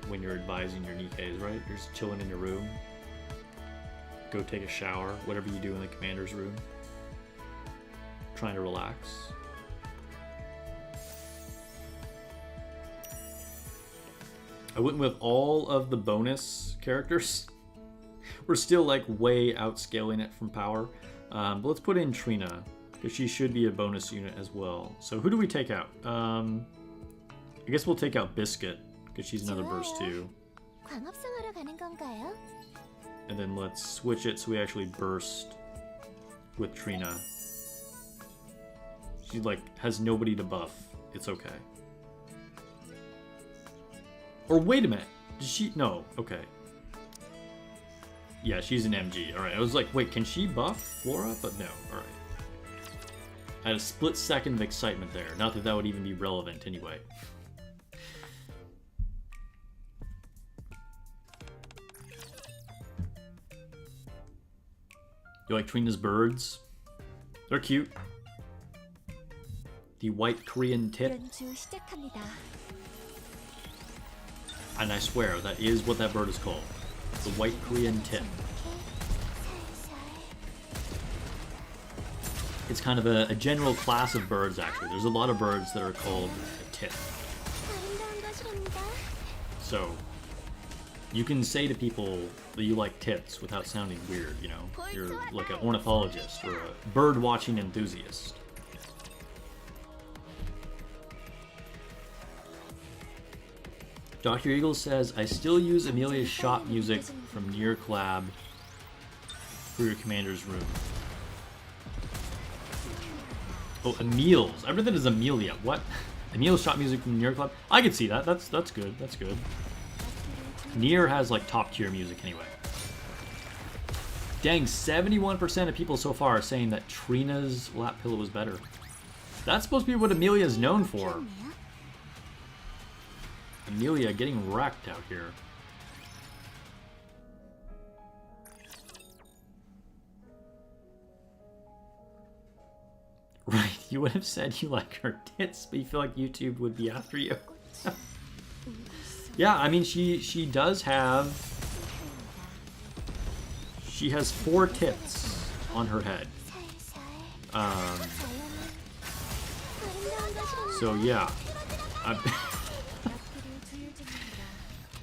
when you're advising your nikkes, right? You're just chilling in your room. Go take a shower, whatever you do in the commander's room. Trying to relax. I went with all of the bonus characters. We're still like way outscaling it from power. But let's put in Trina, because she should be a bonus unit as well. So who do we take out? I guess we'll take out Biscuit, because she's another burst too. And then let's switch it so we actually burst with Trina. She like has nobody to buff. It's okay. Or wait a minute. Did she? No. Okay. Yeah, she's an MG. Alright, I was like, wait, can she buff Flora? But no. Alright. I had a split second of excitement there. Not that that would even be relevant anyway. You like Trina's birds? They're cute. The white Korean tit. And I swear, that is what that bird is called. The white Korean tit. It's kind of a general class of birds, actually. There's a lot of birds that are called a tit. So, you can say to people that you like tits without sounding weird, you know? You're like an ornithologist or a bird-watching enthusiast. Dr. Eagle says, I still use Amelia's shop music from Nier Collab for your commander's room. Oh, Emil's. I read that as Amelia. What? Emil's shop music from Nier Collab? I can see that. That's good. That's good. Nier has like top tier music anyway. Dang, 71% of people so far are saying that Trina's lap pillow was better. That's supposed to be what Amelia's known for. Amelia getting wrecked out here. Right, you would have said you like her tits, but you feel like YouTube would be after you. Yeah, I mean, she does have... She has 4 tits on her head. So yeah.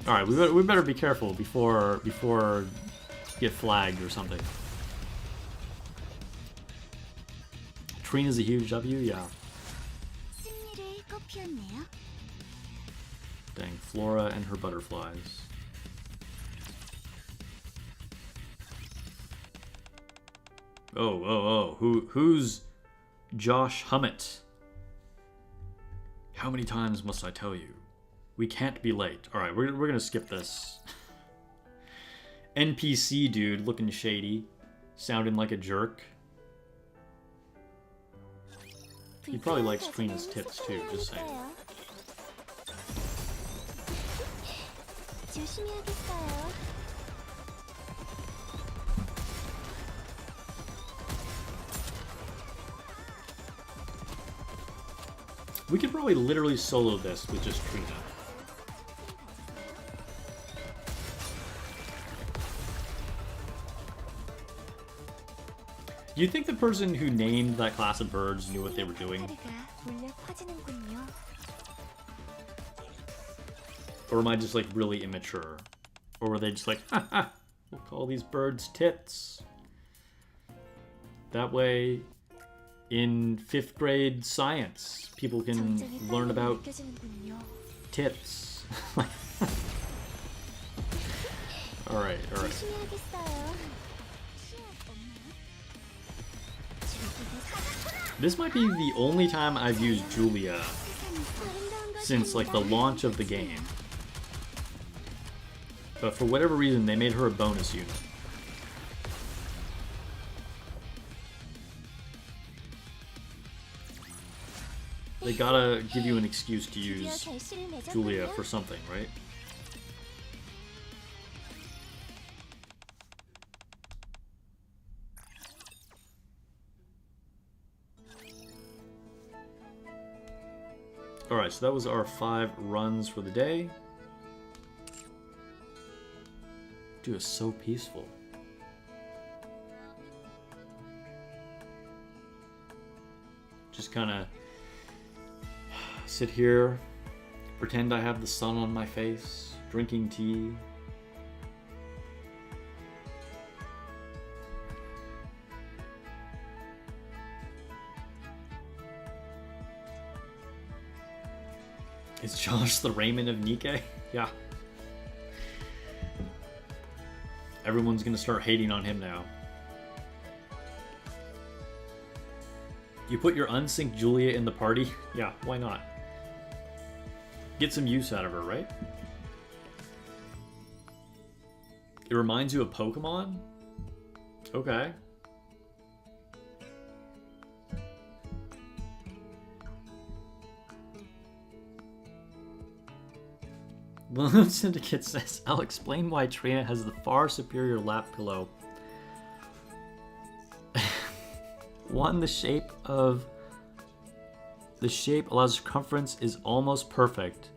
Alright, we better be careful before get flagged or something. Trina's a huge W, yeah. Dang, Flora and her butterflies. Oh, who's Josh Hummett? How many times must I tell you? We can't be late. Alright, we're gonna skip this. NPC dude looking shady. Sounding like a jerk. He probably likes Trina's tits too, just saying. We could probably literally solo this with just Trina. Do you think the person who named that class of birds knew what they were doing? Or am I just like really immature? Or were they just like, haha, we'll call these birds tits. That way, in 5th grade science, people can learn about tits. Alright. This might be the only time I've used Julia since like the launch of the game. But for whatever reason, they made her a bonus unit. They gotta give you an excuse to use Julia for something, right? Alright, so that was our 5 runs for the day. Dude, it's so peaceful. Just kind of sit here, pretend I have the sun on my face, drinking tea. Is Josh the Raymond of Nikke? Yeah. Everyone's gonna start hating on him now. You put your unsynced Julia in the party? Yeah, why not? Get some use out of her, right? It reminds you of Pokemon? Okay. Balloon Syndicate says, I'll explain why Trina has the far superior lap pillow. 1, the shape allows circumference is almost perfect.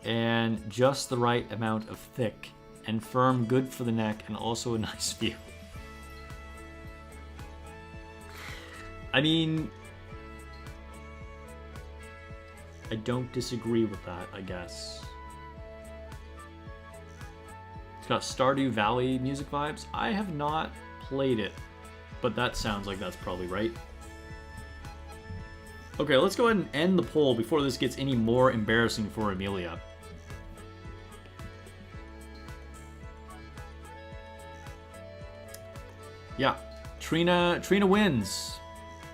And just the right amount of thick and firm, good for the neck, and also a nice view. I mean, I don't disagree with that, I guess. It's got Stardew Valley music vibes. I have not played it, but that sounds like that's probably right. Okay, let's go ahead and end the poll before this gets any more embarrassing for Amelia. Yeah, Trina wins.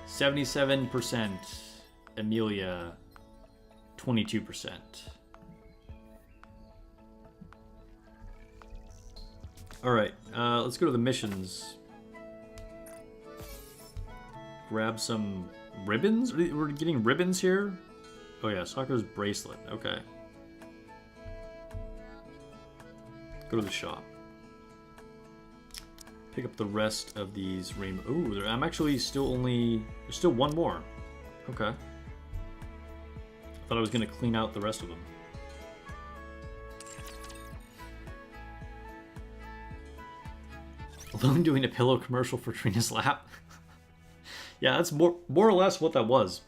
77%. Amelia, 22%. Alright, let's go to the missions. Grab some ribbons? We're getting ribbons here? Oh yeah, Sakura's bracelet. Okay. Go to the shop. Pick up the rest of these rainbow. Ooh, I'm actually still only... There's still one more. Okay. I thought I was going to clean out the rest of them. Alone doing a pillow commercial for Trina's lap. Yeah, that's more or less what that was.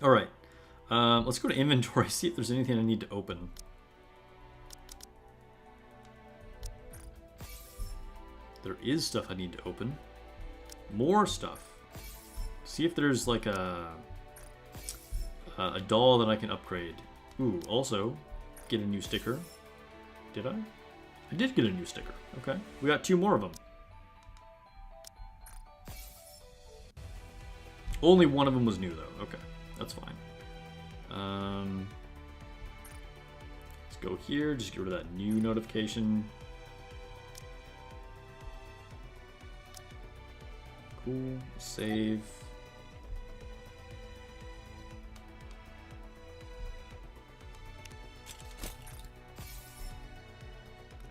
Alright. Let's go to inventory, see if there's anything I need to open. There is stuff I need to open. More stuff. See if there's like a doll that I can upgrade. Ooh, also, get a new sticker. Did I? I did get a new sticker. Okay. We got 2 more of them. Only one of them was new, though. Okay. That's fine. Let's go here. Just get rid of that new notification. Cool. Save.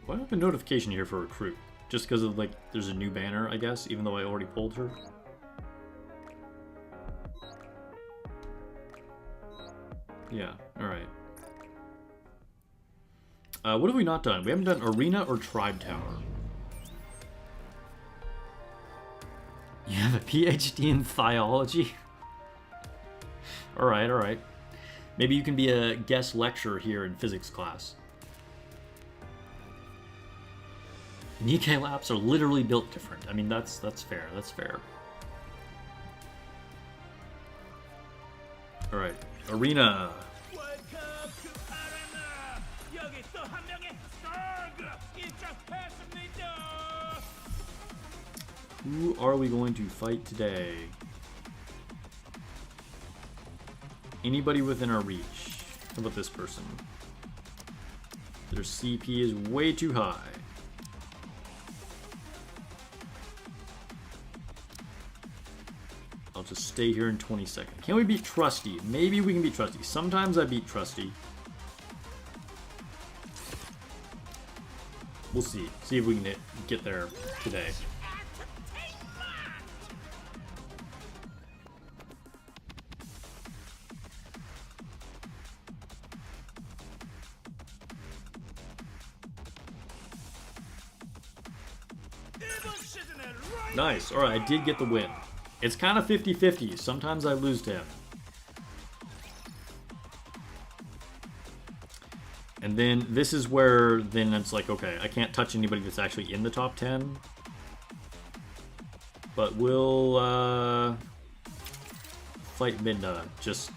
Why do I have a notification here for recruit? Just because of, like, there's a new banner, I guess, even though I already pulled her? Yeah, alright. What have we not done? We haven't done Arena or Tribe Tower. You have a PhD in Theology? Alright, alright. Maybe you can be a guest lecturer here in physics class. Nikke laps are literally built different. I mean, that's fair. That's fair. All right, Arena. Who are we going to fight today? Anybody within our reach. How about this person? Their CP is way too high. I'll just stay here in 20 seconds. Can we beat Trusty? Maybe we can beat Trusty. Sometimes I beat Trusty. We'll see. See if we can get there today. Nice. Alright, I did get the win. It's kind of 50-50. Sometimes I lose to him. And then this is where then it's like, okay, I can't touch anybody that's actually in the top 10. But we'll fight Midna just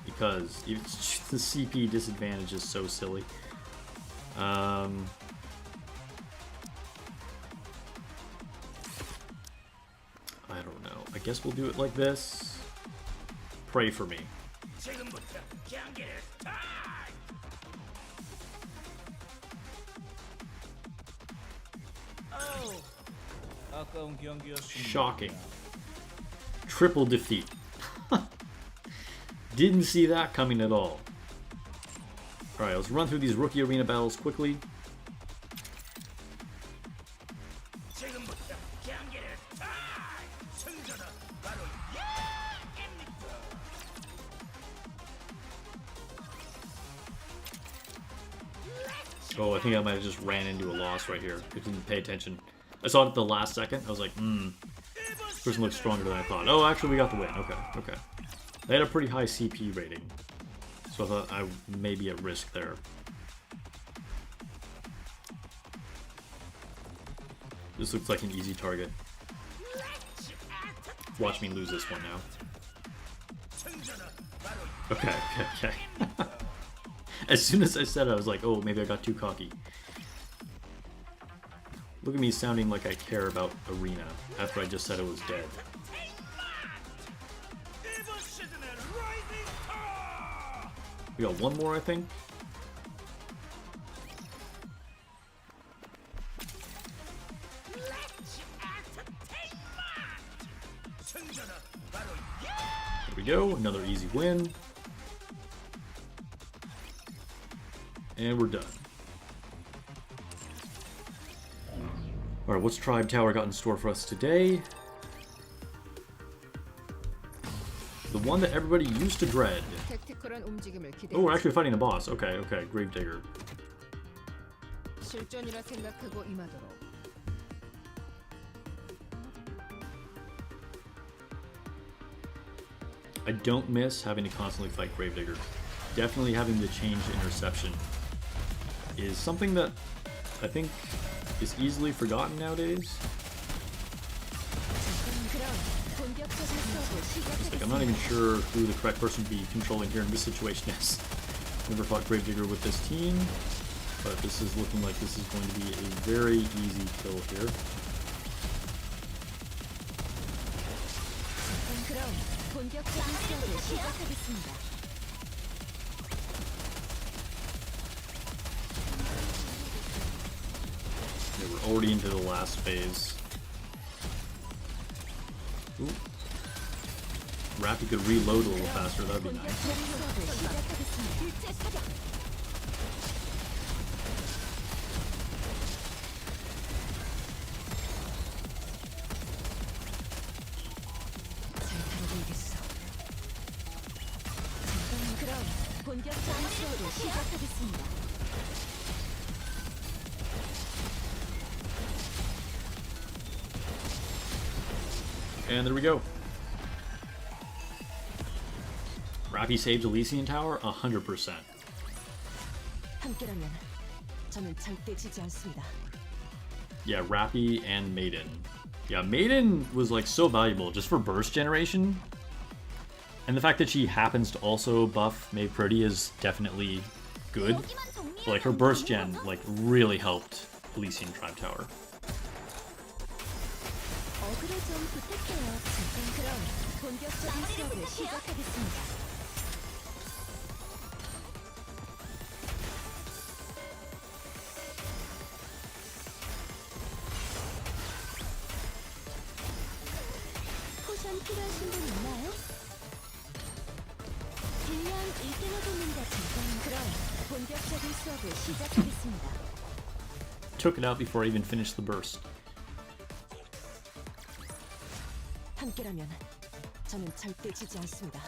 because the CP disadvantage is so silly. I don't know. I guess we'll do it like this. Pray for me. Shocking. Triple defeat. Didn't see that coming at all. Alright, let's run through these rookie arena battles quickly. Oh, I think I might have just ran into a loss right here. I didn't pay attention. I saw it at the last second. I was like, this person looks stronger than I thought. Oh, actually, we got the win. Okay, okay. They had a pretty high CP rating, so I thought I may be at risk there. This looks like an easy target. Watch me lose this one now. Okay, okay, okay. As soon as I said it, I was like, oh, maybe I got too cocky. Look at me sounding like I care about Arena after I just said it was dead. We got one more, I think. There we go, another easy win. And we're done. Alright, what's Tribe Tower got in store for us today? The one that everybody used to dread. Oh, we're actually fighting the boss. Okay, okay, Gravedigger. I don't miss having to constantly fight Gravedigger. Definitely having to change Interception is something that I think is easily forgotten nowadays. Like, I'm not even sure who the correct person to be controlling here in this situation is. Never fought Gravedigger with this team, but this is looking like this is going to be a very easy kill here. Yeah, we're already into the last phase. Ooh. Rappy could reload a little faster, that'd be nice. And there we go. Rappy saved Elysian Tower 100%. Yeah, Rappy and Maiden. Yeah, Maiden was like so valuable just for burst generation. And the fact that she happens to also buff Maeve Pretty is definitely good. But, like, her burst gen like really helped Elysian Tribe Tower. Took it out before I even finished the burst. 함께라면 저는 절대 지지 않습니다.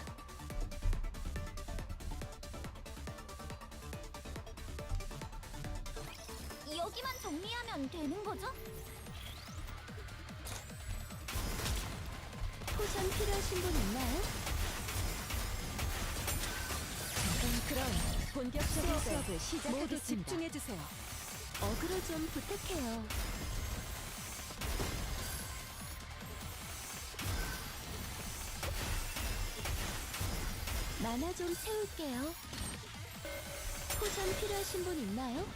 여기만 정리하면 되는 거죠? 포션 필요하신 분 있나요? 그럼 본격적인 수업을 시작하겠습니다. 모두 집중해주세요. 어그로 좀 부탁해요. 만화 좀 채울게요. 포션 필요하신 분 있나요?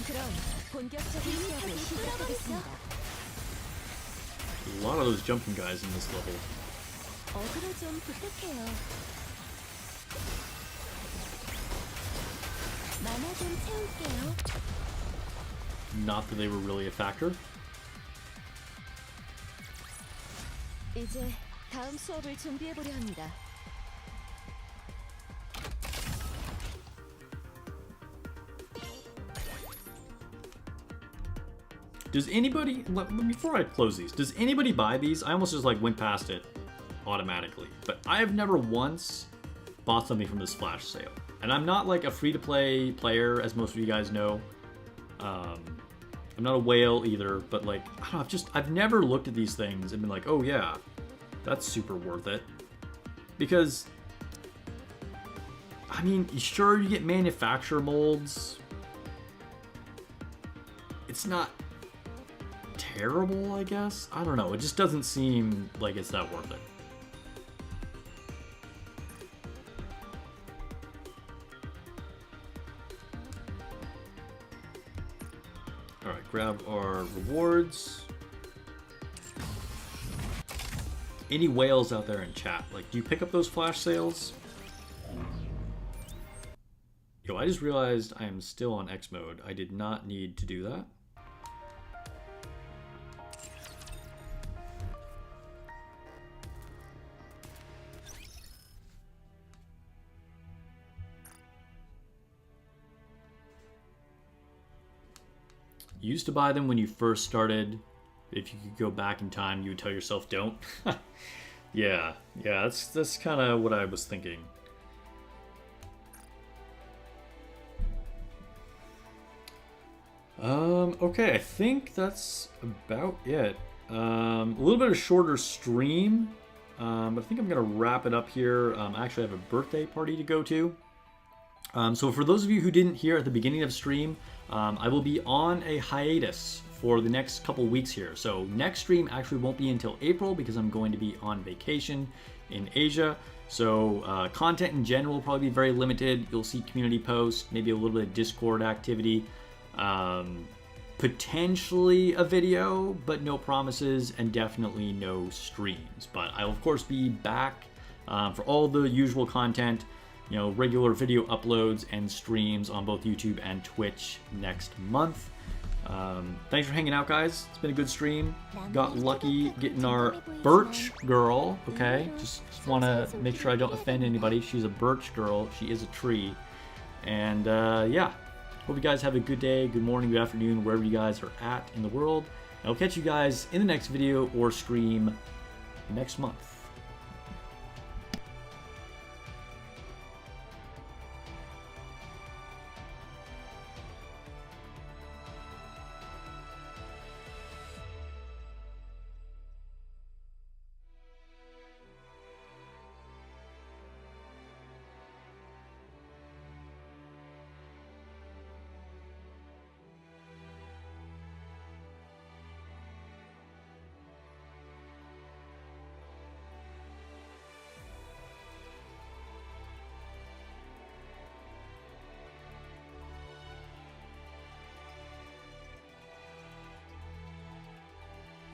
그럼 본격적인 수업을 시작하겠습니다. A lot of those jumping guys in this level. 어그로 좀 부탁해요. 만화 좀 채울게요. Not that they were really a factor. 이제 다음 수업을 준비해 보려 합니다. Does anybody, before I close these, does anybody buy these? I almost just like went past it automatically, but I have never once bought something from this flash sale. And I'm not like a free-to-play player, as most of you guys know. I'm not a whale either, but like, I don't know, I've never looked at these things and been like, oh yeah, that's super worth it. Because, I mean, sure, you get manufacturer molds. It's not terrible, I guess. I don't know, it just doesn't seem like it's that worth it. Alright, grab our rewards. Any whales out there in chat? Like, do you pick up those flash sales? Yo, I just realized I am still on X mode. I did not need to do that. You used to buy them when you first started. If you could go back in time, you would tell yourself don't. yeah, that's kind of what I was thinking. Okay, I think that's about it. A little bit of shorter stream, but I think I'm gonna wrap it up here. I actually have a birthday party to go to. So for those of you who didn't hear at the beginning of stream, I will be on a hiatus for the next couple weeks here. So next stream actually won't be until April because I'm going to be on vacation in Asia. So content in general will probably be very limited. You'll see community posts, maybe a little bit of Discord activity, potentially a video, but no promises, and definitely no streams. But I'll of course be back for all the usual content, you know, regular video uploads and streams on both YouTube and Twitch next month. Thanks for hanging out, guys. It's been a good stream. Got lucky getting our birch girl, okay? Just want to make sure I don't offend anybody. She's a birch girl. She is a tree. And yeah, hope you guys have a good day, good morning, good afternoon, wherever you guys are at in the world. And I'll catch you guys in the next video or stream next month.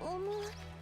어머,